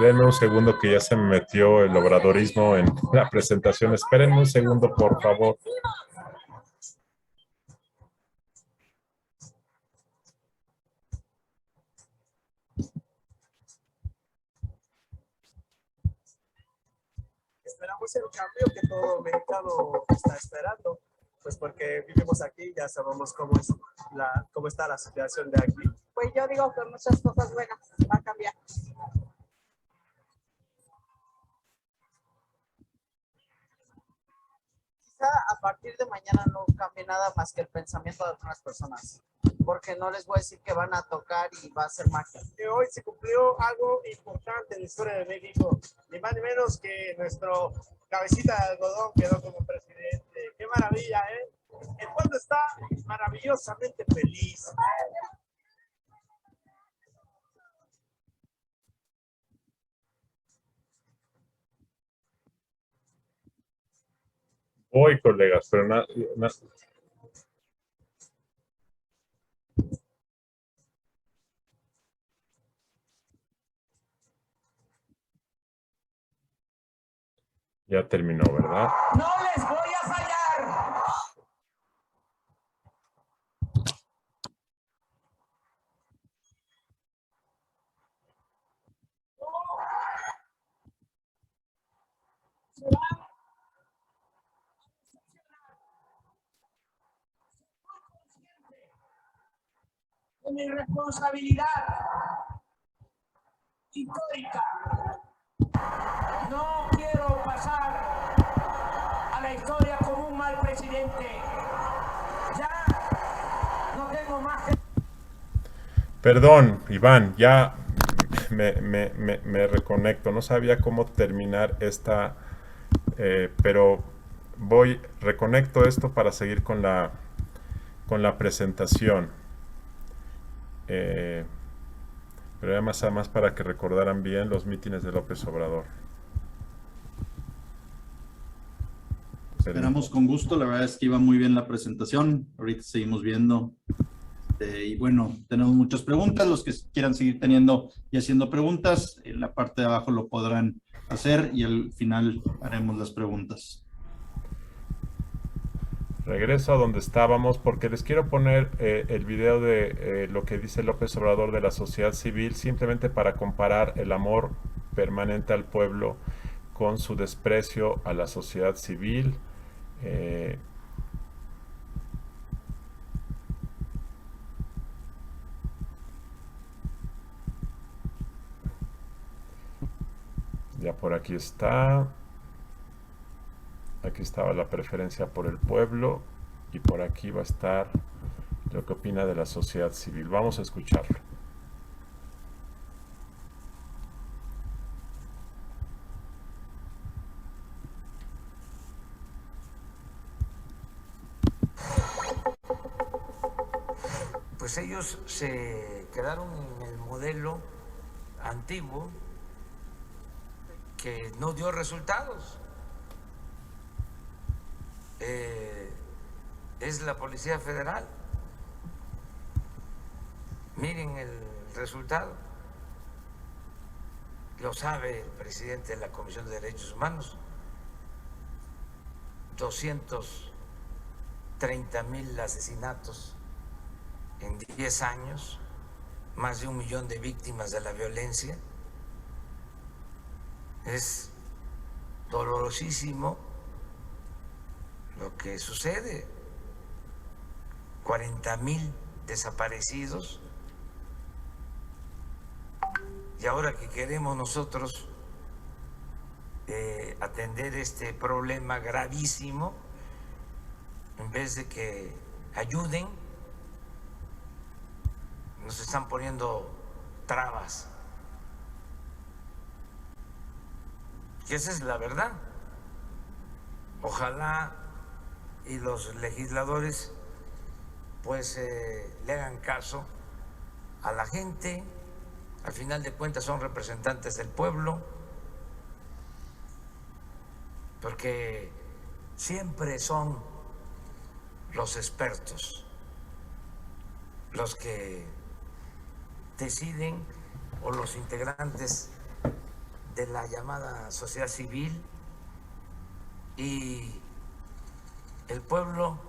Denme un segundo que ya se me metió el obradorismo en la presentación. Espérenme un segundo, por favor. Esperamos el cambio que todo mercado está esperando, pues porque vivimos aquí, ya sabemos cómo está la situación de aquí. Pues yo digo que muchas cosas buenas va a cambiar. Quizá a partir de mañana no cambie nada más que el pensamiento de algunas personas, porque no les voy a decir que van a tocar y va a ser magia. Que hoy se cumplió algo importante en la historia de México, ni más ni menos que nuestro cabecita de algodón quedó como presidente. ¡Qué maravilla, eh! El pueblo está maravillosamente feliz. Voy, colegas, pero ya terminó, ¿verdad? ¡No les voy a fallar! de mi responsabilidad histórica. No quiero pasar a la historia como un mal presidente. Ya no tengo más que... Perdón, Iván, ya me reconecto. No sabía cómo terminar esta, pero reconecto esto para seguir con la presentación. Pero además para que recordaran bien los mítines de López Obrador. Esperamos con gusto, la verdad es que iba muy bien la presentación. Ahorita seguimos viendo. Y bueno, tenemos muchas preguntas. Los que quieran seguir teniendo y haciendo preguntas, en la parte de abajo lo podrán hacer y al final haremos las preguntas. Regreso a donde estábamos porque les quiero poner el video de lo que dice López Obrador de la sociedad civil, simplemente para comparar el amor permanente al pueblo con su desprecio a la sociedad civil. Ya por aquí está. Aquí estaba la preferencia por el pueblo y por aquí va a estar lo que opina de la sociedad civil. Vamos a escucharlo. Pues ellos se quedaron en el modelo antiguo que no dio resultados. Es la Policía Federal. Miren el resultado. Lo sabe el presidente de la Comisión de Derechos Humanos. 230,000 asesinatos en 10 años, más de 1 millón de víctimas de la violencia. Es dolorosísimo lo que sucede. 40,000 desaparecidos. Y ahora que queremos nosotros atender este problema gravísimo, en vez de que ayuden, nos están poniendo trabas. Y esa es la verdad. Ojalá y los legisladores pues le hagan caso a la gente. Al final de cuentas son representantes del pueblo, porque siempre son los expertos los que deciden, o los integrantes de la llamada sociedad civil, y el pueblo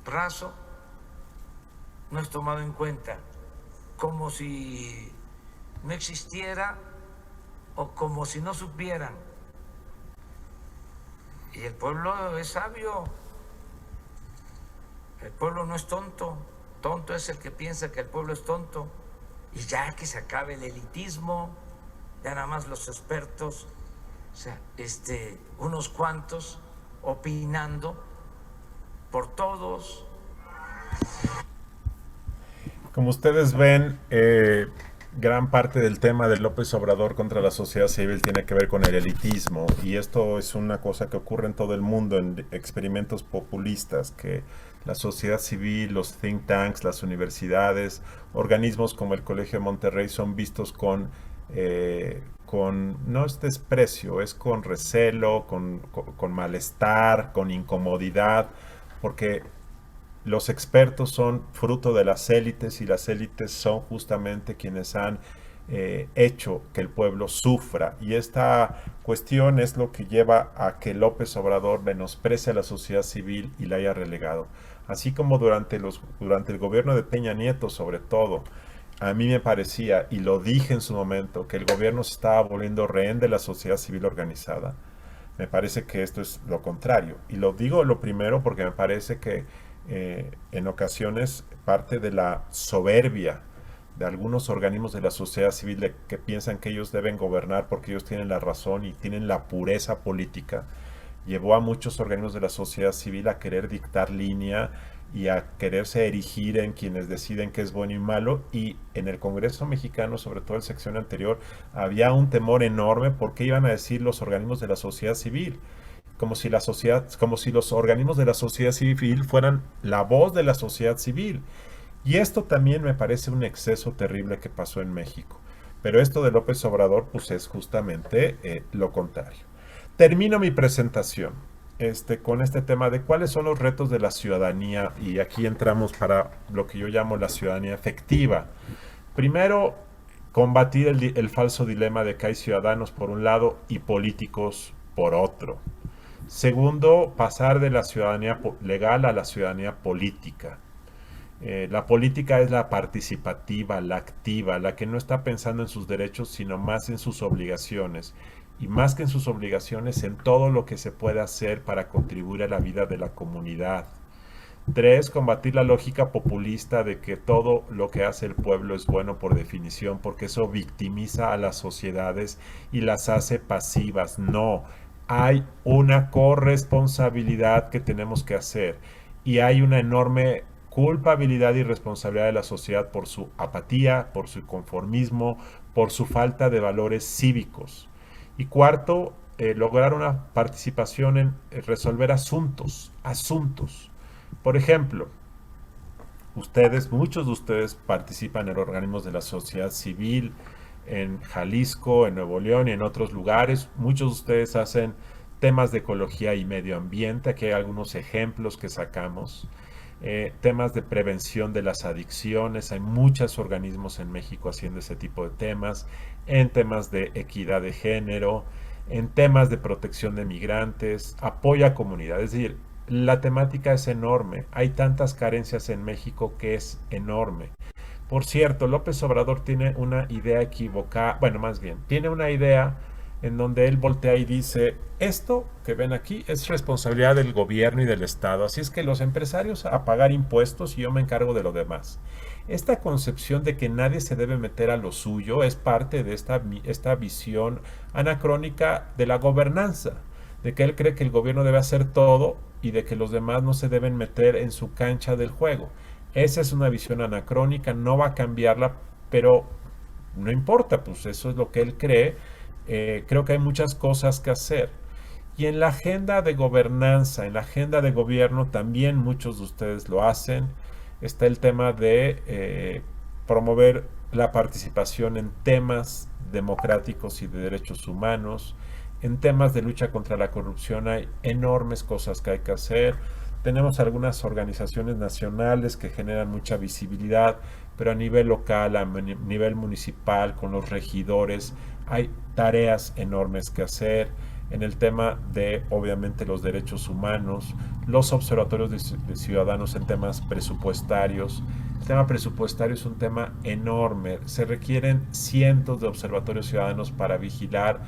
raso no es tomado en cuenta, como si no existiera o como si no supieran. Y el pueblo es sabio, el pueblo no es tonto. Tonto es el que piensa que el pueblo es tonto. Y ya que se acabe el elitismo, ya nada más los expertos, o sea, unos cuantos opinando por todos. Como ustedes ven, gran parte del tema de López Obrador contra la sociedad civil tiene que ver con el elitismo, y esto es una cosa que ocurre en todo el mundo en experimentos populistas, que la sociedad civil, los think tanks, las universidades, organismos como el Colegio de Monterrey son vistos con no es desprecio, es con recelo, con malestar, con incomodidad, porque los expertos son fruto de las élites, y las élites son justamente quienes han hecho que el pueblo sufra. Y esta cuestión es lo que lleva a que López Obrador menosprecie a la sociedad civil y la haya relegado. Así como durante el gobierno de Peña Nieto, sobre todo, a mí me parecía, y lo dije en su momento, que el gobierno se estaba volviendo rehén de la sociedad civil organizada. Me parece que esto es lo contrario. Y lo digo lo primero porque me parece que en ocasiones parte de la soberbia de algunos organismos de la sociedad civil que piensan que ellos deben gobernar porque ellos tienen la razón y tienen la pureza política, llevó a muchos organismos de la sociedad civil a querer dictar línea y a quererse erigir en quienes deciden qué es bueno y malo. Y en el Congreso mexicano, sobre todo en la sección anterior, había un temor enorme por qué iban a decir los organismos de la sociedad civil, como si los organismos de la sociedad civil fueran la voz de la sociedad civil. Y esto también me parece un exceso terrible que pasó en México. Pero esto de López Obrador, pues es justamente lo contrario. Termino mi presentación con este tema de cuáles son los retos de la ciudadanía, y aquí entramos para lo que yo llamo la ciudadanía efectiva. Primero, combatir el falso dilema de que hay ciudadanos por un lado y políticos por otro. Segundo, pasar de la ciudadanía legal a la ciudadanía política. La política es la participativa, la activa, la que no está pensando en sus derechos, sino más en sus obligaciones. Y más que en sus obligaciones, en todo lo que se puede hacer para contribuir a la vida de la comunidad. 3, combatir la lógica populista de que todo lo que hace el pueblo es bueno por definición, porque eso victimiza a las sociedades y las hace pasivas. No, hay una corresponsabilidad que tenemos que hacer, y hay una enorme culpabilidad y responsabilidad de la sociedad por su apatía, por su conformismo, por su falta de valores cívicos. Y cuarto, lograr una participación en resolver asuntos. Por ejemplo, muchos de ustedes participan en organismos de la sociedad civil en Jalisco, en Nuevo León y en otros lugares. Muchos de ustedes hacen temas de ecología y medio ambiente. Aquí hay algunos ejemplos que sacamos. Temas de prevención de las adicciones. Hay muchos organismos en México haciendo ese tipo de temas. En temas de equidad de género, en temas de protección de migrantes, apoyo a comunidades. Es decir, la temática es enorme. Hay tantas carencias en México que es enorme. Por cierto, López Obrador tiene una idea equivocada, bueno, más bien, tiene una idea en donde él voltea y dice, esto que ven aquí es responsabilidad del gobierno y del Estado, así es que los empresarios a pagar impuestos y yo me encargo de lo demás. Esta concepción de que nadie se debe meter a lo suyo es parte de esta visión anacrónica de la gobernanza, de que él cree que el gobierno debe hacer todo y de que los demás no se deben meter en su cancha del juego. Esa es una visión anacrónica, no va a cambiarla, pero no importa, pues eso es lo que él cree. Creo que hay muchas cosas que hacer. Y en la agenda de gobernanza, en la agenda de gobierno, también muchos de ustedes lo hacen. Está el tema de promover la participación en temas democráticos y de derechos humanos. En temas de lucha contra la corrupción hay enormes cosas que hay que hacer. Tenemos algunas organizaciones nacionales que generan mucha visibilidad, pero a nivel local, a nivel municipal, con los regidores, hay tareas enormes que hacer. En el tema de, obviamente, los derechos humanos, los observatorios de ciudadanos en temas presupuestarios. El tema presupuestario es un tema enorme. Se requieren cientos de observatorios ciudadanos para vigilar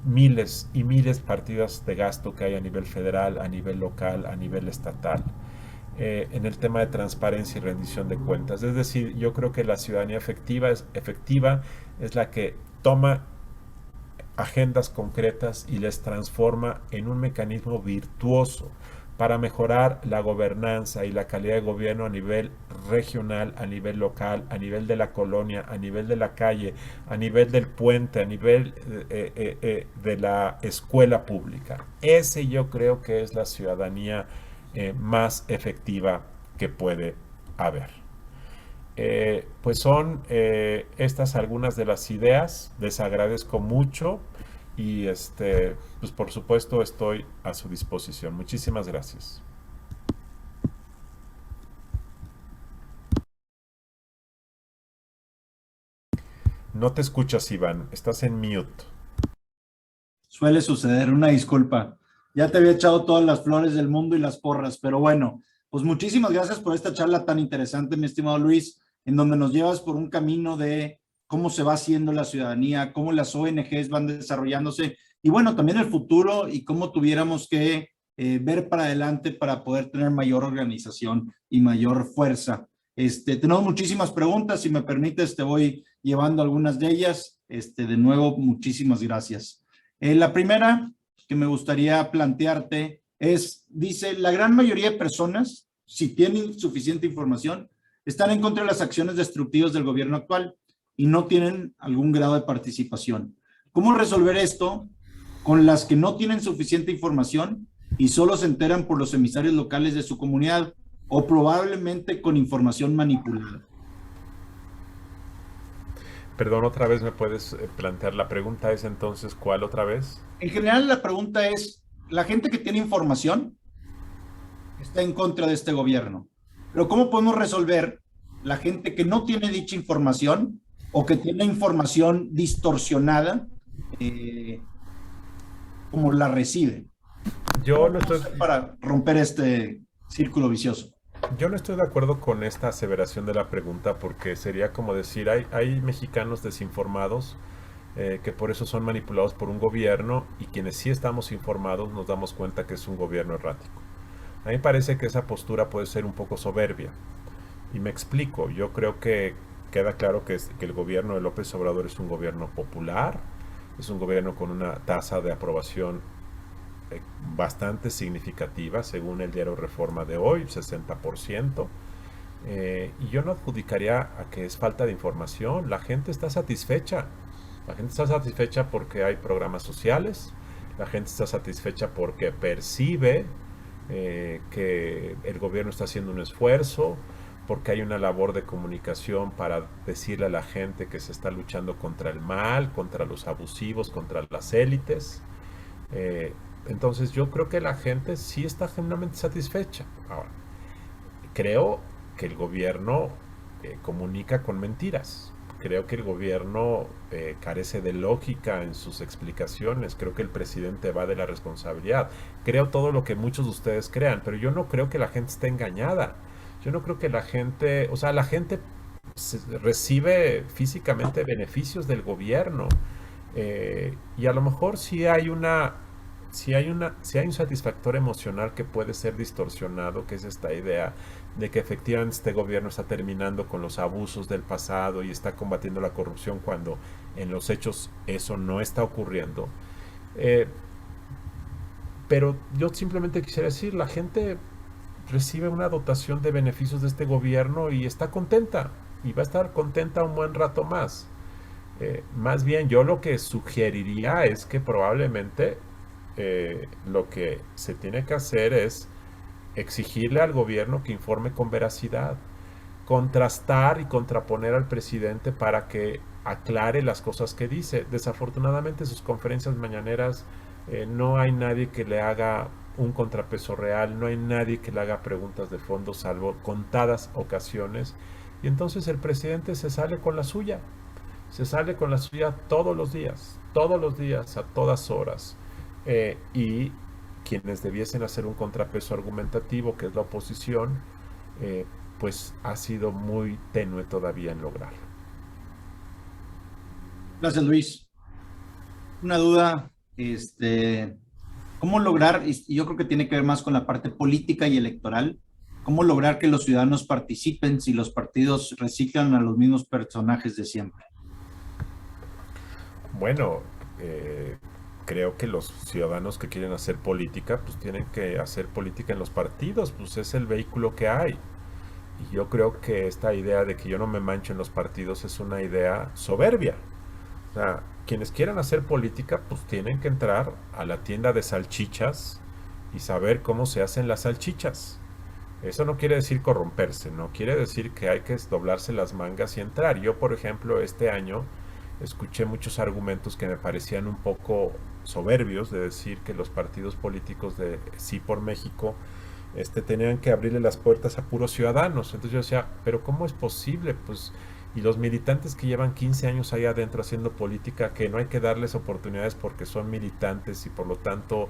miles y miles de partidas de gasto que hay a nivel federal, a nivel local, a nivel estatal. En el tema de transparencia y rendición de cuentas. Es decir, yo creo que la ciudadanía efectiva es la que toma agendas concretas y les transforma en un mecanismo virtuoso para mejorar la gobernanza y la calidad de gobierno a nivel regional, a nivel local, a nivel de la colonia, a nivel de la calle, a nivel del puente, a nivel de la escuela pública. Ese yo creo que es la ciudadanía más efectiva que puede haber. Pues son estas algunas de las ideas. Les agradezco mucho y pues por supuesto estoy a su disposición. Muchísimas gracias. No te escuchas, Iván. Estás en mute. Suele suceder, una disculpa. Ya te había echado todas las flores del mundo y las porras, pero bueno, pues muchísimas gracias por esta charla tan interesante, mi estimado Luis, en donde nos llevas por un camino de cómo se va haciendo la ciudadanía, cómo las ONGs van desarrollándose y bueno, también el futuro y cómo tuviéramos que ver para adelante para poder tener mayor organización y mayor fuerza. Tenemos muchísimas preguntas, si me permites te voy llevando algunas de ellas. De nuevo, muchísimas gracias. La primera que me gustaría plantearte es, dice, la gran mayoría de personas, si tienen suficiente información, están en contra de las acciones destructivas del gobierno actual y no tienen algún grado de participación. ¿Cómo resolver esto con las que no tienen suficiente información y solo se enteran por los emisarios locales de su comunidad o probablemente con información manipulada? Perdón, otra vez me puedes plantear la pregunta, es entonces, ¿cuál otra vez? En general la pregunta es, la gente que tiene información está en contra de este gobierno, pero ¿cómo podemos resolver la gente que no tiene dicha información o que tiene información distorsionada como la recibe? Yo no estoy... Para romper este círculo vicioso. Yo no estoy de acuerdo con esta aseveración de la pregunta porque sería como decir, hay mexicanos desinformados que por eso son manipulados por un gobierno y quienes sí estamos informados nos damos cuenta que es un gobierno errático. A mí me parece que esa postura puede ser un poco soberbia y me explico. Yo creo que queda claro que el gobierno de López Obrador es un gobierno popular, es un gobierno con una tasa de aprobación bastante significativa, según el diario Reforma de hoy, 60%. Y yo no adjudicaría a que es falta de información. La gente está satisfecha. La gente está satisfecha porque hay programas sociales. La gente está satisfecha porque percibe que el gobierno está haciendo un esfuerzo, porque hay una labor de comunicación para decirle a la gente que se está luchando contra el mal, contra los abusivos, contra las élites. Entonces yo creo que la gente sí está genuinamente satisfecha. Ahora, creo que el gobierno comunica con mentiras. Creo que el gobierno carece de lógica en sus explicaciones. Creo que el presidente va de la responsabilidad. Creo todo lo que muchos de ustedes crean, pero yo no creo que la gente esté engañada. Yo no creo que la gente, o sea, la gente recibe físicamente beneficios del gobierno. Y a lo mejor si hay un satisfactor emocional que puede ser distorsionado, que es esta idea de que efectivamente este gobierno está terminando con los abusos del pasado y está combatiendo la corrupción cuando en los hechos eso no está ocurriendo. Pero yo simplemente quisiera decir, la gente recibe una dotación de beneficios de este gobierno y está contenta y va a estar contenta un buen rato más. Más bien yo lo que sugeriría es que probablemente lo que se tiene que hacer es exigirle al gobierno que informe con veracidad, contrastar y contraponer al presidente para que aclare las cosas que dice. Desafortunadamente sus conferencias mañaneras no hay nadie que le haga un contrapeso real, no hay nadie que le haga preguntas de fondo salvo contadas ocasiones y entonces el presidente se sale con la suya todos los días, a todas horas. Y quienes debiesen hacer un contrapeso argumentativo, que es la oposición, pues ha sido muy tenue todavía en lograrlo. Gracias, Luis. Una duda, ¿cómo lograr, y yo creo que tiene que ver más con la parte política y electoral, cómo lograr que los ciudadanos participen si los partidos reciclan a los mismos personajes de siempre? Bueno, creo que los ciudadanos que quieren hacer política, pues tienen que hacer política en los partidos, pues es el vehículo que hay. Y yo creo que esta idea de que yo no me mancho en los partidos es una idea soberbia. O sea, quienes quieran hacer política, pues tienen que entrar a la tienda de salchichas y saber cómo se hacen las salchichas. Eso no quiere decir corromperse, no quiere decir que hay que doblarse las mangas y entrar. Yo, por ejemplo, este año escuché muchos argumentos que me parecían un poco soberbios de decir que los partidos políticos de Sí por México tenían que abrirle las puertas a puros ciudadanos. Entonces yo decía, pero ¿cómo es posible? Pues, y los militantes que llevan 15 años ahí adentro haciendo política, que no hay que darles oportunidades porque son militantes y por lo tanto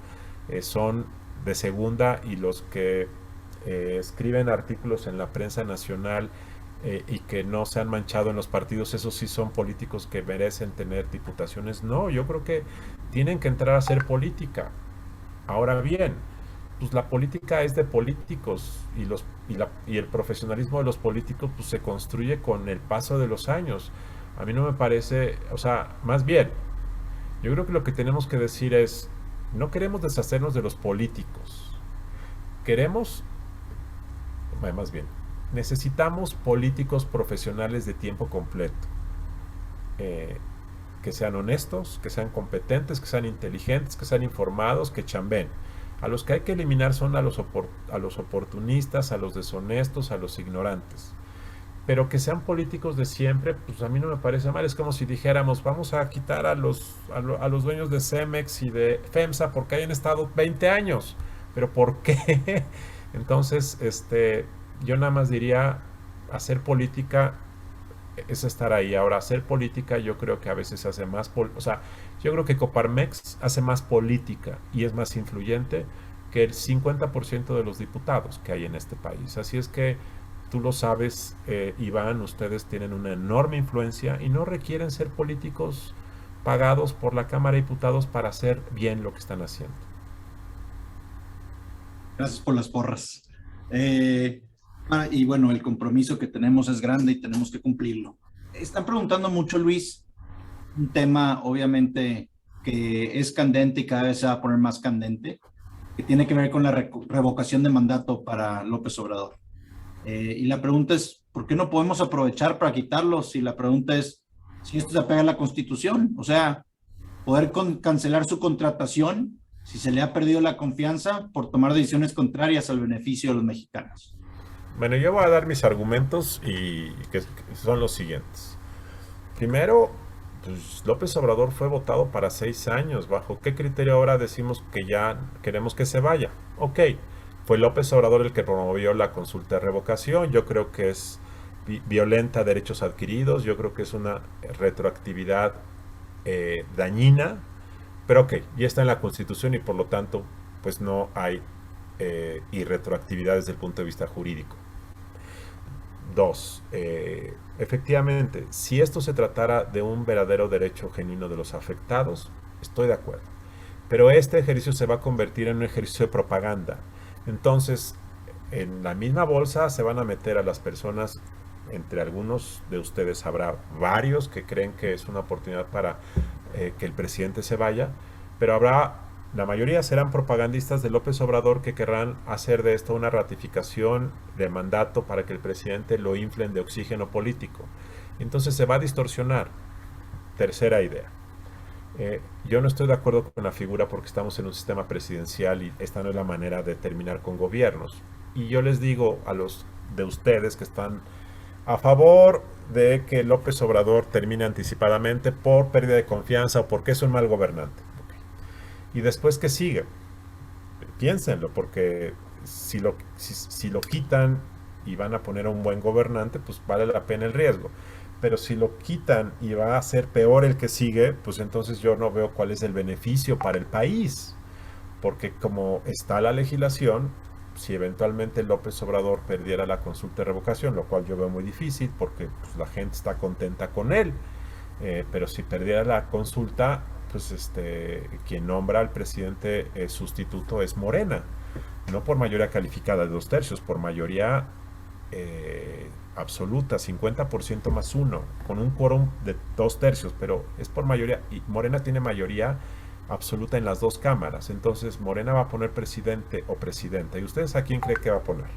son de segunda, y los que escriben artículos en la prensa nacional y que no se han manchado en los partidos, esos sí son políticos que merecen tener diputaciones. No, yo creo que tienen que entrar a hacer política. Ahora bien, pues la política es de políticos y el profesionalismo de los políticos pues se construye con el paso de los años. A mí no me parece, o sea, más bien, yo creo que lo que tenemos que decir es, no queremos deshacernos de los políticos. Queremos, más bien, necesitamos políticos profesionales de tiempo completo. Que sean honestos, que sean competentes, que sean inteligentes, que sean informados, que chambeen. A los que hay que eliminar son a los oportunistas, a los deshonestos, a los ignorantes. Pero que sean políticos de siempre, pues a mí no me parece mal. Es como si dijéramos, vamos a quitar a los dueños de Cemex y de FEMSA porque hayan estado 20 años. ¿Pero por qué? Entonces, yo nada más diría, hacer política es estar ahí. Ahora, hacer política yo creo que a veces hace más, o sea, yo creo que Coparmex hace más política y es más influyente que el 50% de los diputados que hay en este país. Así es que tú lo sabes, Iván, ustedes tienen una enorme influencia y no requieren ser políticos pagados por la Cámara de Diputados para hacer bien lo que están haciendo. Gracias por las porras. Y bueno, el compromiso que tenemos es grande y tenemos que cumplirlo. Están preguntando mucho, Luis, un tema obviamente que es candente y cada vez se va a poner más candente, que tiene que ver con la revocación de mandato para López Obrador. Y la pregunta es, ¿por qué no podemos aprovechar para quitarlos? Y la pregunta es, si esto se apega a la Constitución, o sea, poder cancelar su contratación si se le ha perdido la confianza por tomar decisiones contrarias al beneficio de los mexicanos. Bueno, yo voy a dar mis argumentos y que son los siguientes. Primero, pues López Obrador fue votado para 6 años. ¿Bajo qué criterio ahora decimos que ya queremos que se vaya? Ok, fue López Obrador el que promovió la consulta de revocación. Yo creo que es violenta derechos adquiridos. Yo creo que es una retroactividad dañina. Pero ok, ya está en la Constitución y por lo tanto, pues no hay irretroactividad desde el punto de vista jurídico. 2. Efectivamente, si esto se tratara de un verdadero derecho genuino de los afectados, estoy de acuerdo. Pero este ejercicio se va a convertir en un ejercicio de propaganda. Entonces, en la misma bolsa se van a meter a las personas, entre algunos de ustedes habrá varios que creen que es una oportunidad para que el presidente se vaya, pero habrá, la mayoría serán propagandistas de López Obrador que querrán hacer de esto una ratificación de mandato para que el presidente lo inflen de oxígeno político. Entonces se va a distorsionar. Tercera idea. Yo no estoy de acuerdo con la figura porque estamos en un sistema presidencial y esta no es la manera de terminar con gobiernos. Y yo les digo a los de ustedes que están a favor de que López Obrador termine anticipadamente por pérdida de confianza o porque es un mal gobernante. Y después que sigue, piénsenlo, porque si lo quitan y van a poner a un buen gobernante, pues vale la pena el riesgo. Pero si lo quitan y va a ser peor el que sigue, pues entonces yo no veo cuál es el beneficio para el país. Porque como está la legislación, si eventualmente López Obrador perdiera la consulta de revocación, lo cual yo veo muy difícil porque pues, la gente está contenta con él, pero si perdiera la consulta, pues quien nombra al presidente sustituto es Morena, no por mayoría calificada de 2/3, por mayoría absoluta, 50% más 1, con un quórum de 2/3, pero es por mayoría, y Morena tiene mayoría absoluta en las dos cámaras. Entonces Morena va a poner presidente o presidenta. ¿Y ustedes a quién creen que va a poner?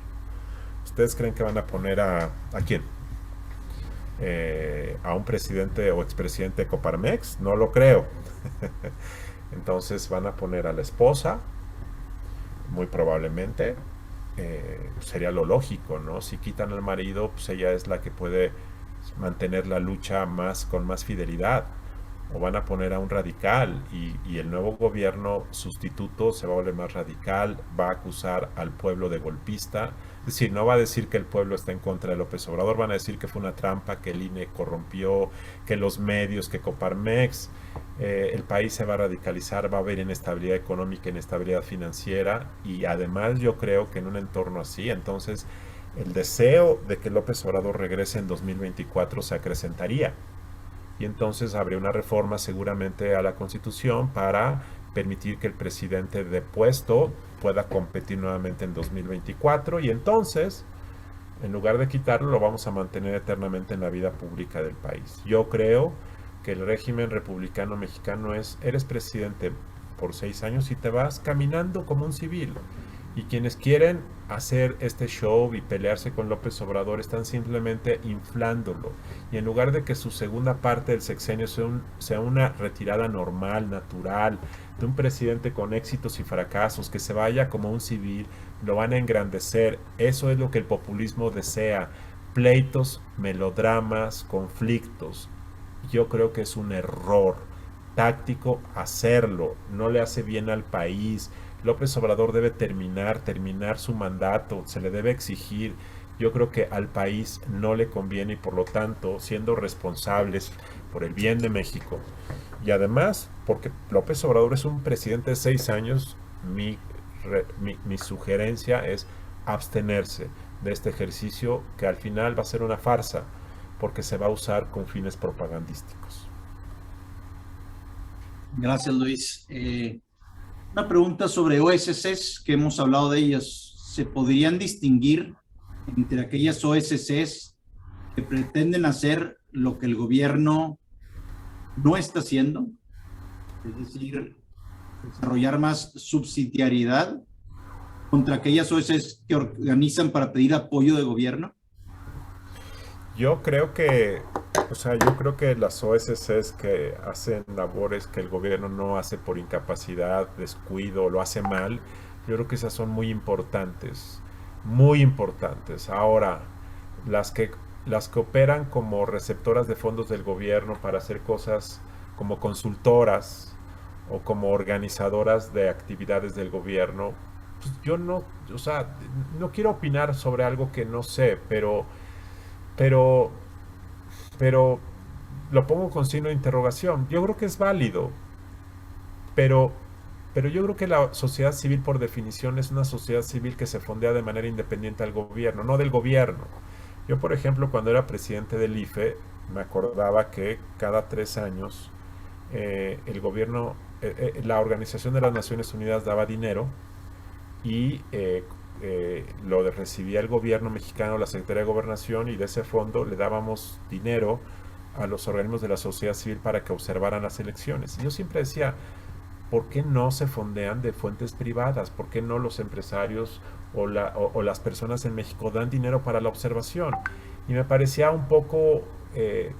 ¿Ustedes creen que van a poner a quién? ¿A un presidente o expresidente de Coparmex? No lo creo. Entonces van a poner a la esposa, muy probablemente. Sería lo lógico, ¿no? Si quitan al marido, pues ella es la que puede mantener la lucha con más fidelidad. O van a poner a un radical y el nuevo gobierno sustituto se va a volver más radical, va a acusar al pueblo de golpista. Es decir, no va a decir que el pueblo está en contra de López Obrador, van a decir que fue una trampa, que el INE corrompió, que los medios, que Coparmex. El país se va a radicalizar, va a haber inestabilidad económica, inestabilidad financiera y además yo creo que en un entorno así, entonces el deseo de que López Obrador regrese en 2024 se acrecentaría. Y entonces habría una reforma seguramente a la Constitución para permitir que el presidente depuesto pueda competir nuevamente en 2024 y entonces, en lugar de quitarlo, lo vamos a mantener eternamente en la vida pública del país. Yo creo que el régimen republicano mexicano es, eres presidente por 6 años y te vas caminando como un civil. Y quienes quieren hacer este show y pelearse con López Obrador están simplemente inflándolo. Y en lugar de que su segunda parte del sexenio sea una retirada normal, natural, de un presidente con éxitos y fracasos, que se vaya como un civil, lo van a engrandecer. Eso es lo que el populismo desea. Pleitos, melodramas, conflictos. Yo creo que es un error táctico hacerlo. No le hace bien al país. López Obrador debe terminar su mandato, se le debe exigir. Yo creo que al país no le conviene y por lo tanto, siendo responsables por el bien de México y además porque López Obrador es un presidente de 6 años, mi sugerencia es abstenerse de este ejercicio que al final va a ser una farsa porque se va a usar con fines propagandísticos. Gracias, Luis. Una pregunta sobre OSCs, que hemos hablado de ellas. ¿Se podrían distinguir entre aquellas OSCs que pretenden hacer lo que el gobierno no está haciendo? Es decir, desarrollar más subsidiariedad contra aquellas OSCs que organizan para pedir apoyo de gobierno. Yo creo que las OSCs que hacen labores que el gobierno no hace por incapacidad, descuido, lo hace mal, yo creo que esas son muy importantes, muy importantes. Ahora, las que operan como receptoras de fondos del gobierno para hacer cosas como consultoras o como organizadoras de actividades del gobierno, pues yo no quiero opinar sobre algo que no sé, pero lo pongo con signo de interrogación. Yo creo que es válido, pero yo creo que la sociedad civil por definición es una sociedad civil que se fondea de manera independiente al gobierno, no del gobierno. Yo, por ejemplo, cuando era presidente del IFE, me acordaba que cada 3 años el gobierno, la Organización de las Naciones Unidas daba dinero y lo recibía el gobierno mexicano, la Secretaría de Gobernación, y de ese fondo le dábamos dinero a los organismos de la sociedad civil para que observaran las elecciones. Y yo siempre decía, ¿por qué no se fondean de fuentes privadas? ¿Por qué no los empresarios o las personas en México dan dinero para la observación? Y me parecía un poco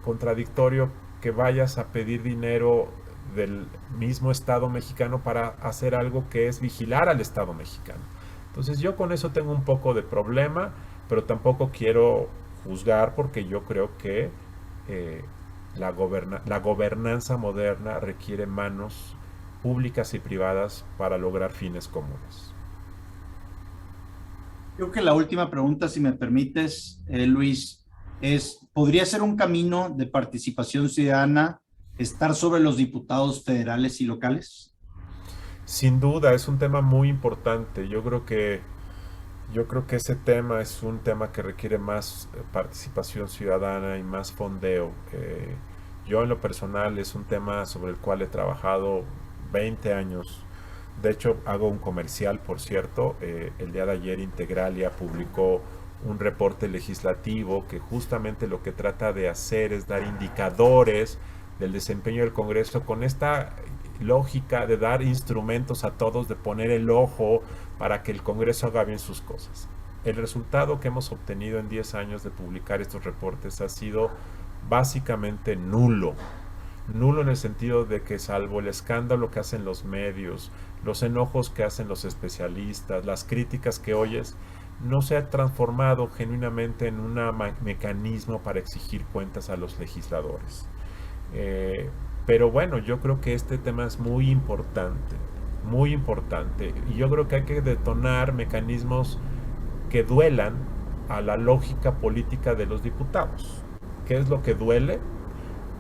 contradictorio que vayas a pedir dinero del mismo Estado mexicano para hacer algo que es vigilar al Estado mexicano. Entonces yo con eso tengo un poco de problema, pero tampoco quiero juzgar porque yo creo que la gobernanza moderna requiere manos públicas y privadas para lograr fines comunes. Creo que la última pregunta, si me permites, Luis, ¿podría ser un camino de participación ciudadana estar sobre los diputados federales y locales? Sin duda, es un tema muy importante. Yo creo que ese tema es un tema que requiere más participación ciudadana y más fondeo. Yo en lo personal es un tema sobre el cual he trabajado 20 años. De hecho, hago un comercial, por cierto. El día de ayer Integralia publicó un reporte legislativo que justamente lo que trata de hacer es dar indicadores del desempeño del Congreso con esta lógica de dar instrumentos a todos, de poner el ojo para que el Congreso haga bien sus cosas. El resultado que hemos obtenido en 10 años de publicar estos reportes ha sido básicamente nulo. Nulo en el sentido de que, salvo el escándalo que hacen los medios, los enojos que hacen los especialistas, las críticas que oyes, no se ha transformado genuinamente en un mecanismo para exigir cuentas a los legisladores. Pero bueno, yo creo que este tema es muy importante, y yo creo que hay que detonar mecanismos que duelan a la lógica política de los diputados. ¿Qué es lo que duele?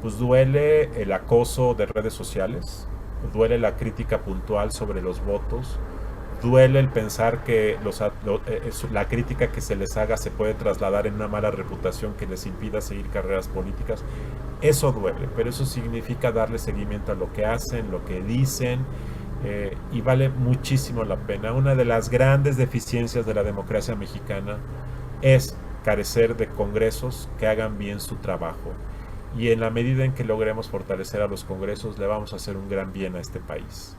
Pues duele el acoso de redes sociales, duele la crítica puntual sobre los votos, duele el pensar que la crítica que se les haga se puede trasladar en una mala reputación que les impida seguir carreras políticas. Eso duele, pero eso significa darle seguimiento a lo que hacen, lo que dicen, y vale muchísimo la pena. Una de las grandes deficiencias de la democracia mexicana es carecer de congresos que hagan bien su trabajo. Y en la medida en que logremos fortalecer a los congresos, le vamos a hacer un gran bien a este país.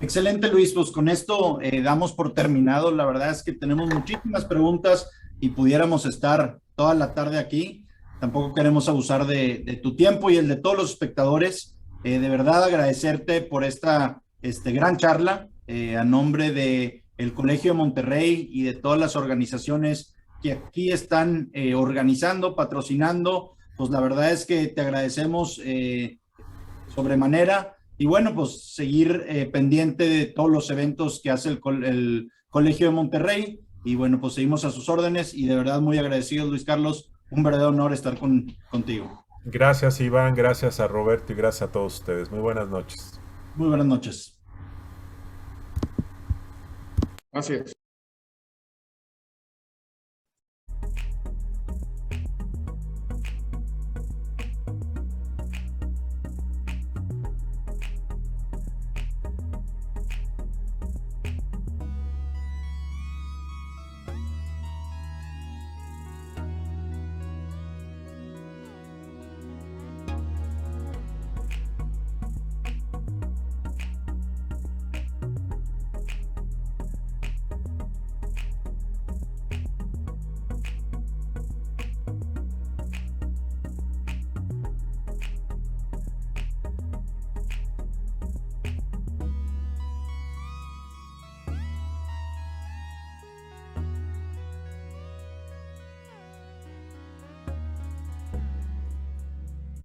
Excelente, Luis. Pues con esto damos por terminado. La verdad es que tenemos muchísimas preguntas y pudiéramos estar toda la tarde aquí. Tampoco queremos abusar de tu tiempo y el de todos los espectadores. De verdad agradecerte por esta gran charla a nombre de el Colegio de Monterrey y de todas las organizaciones que aquí están organizando, patrocinando. Pues la verdad es que te agradecemos sobremanera. Y bueno, pues seguir pendiente de todos los eventos que hace el Colegio de Monterrey. Y bueno, pues seguimos a sus órdenes y de verdad muy agradecidos, Luis Carlos. Un verdadero honor estar contigo. Gracias, Iván. Gracias a Roberto y gracias a todos ustedes. Muy buenas noches. Muy buenas noches. Gracias.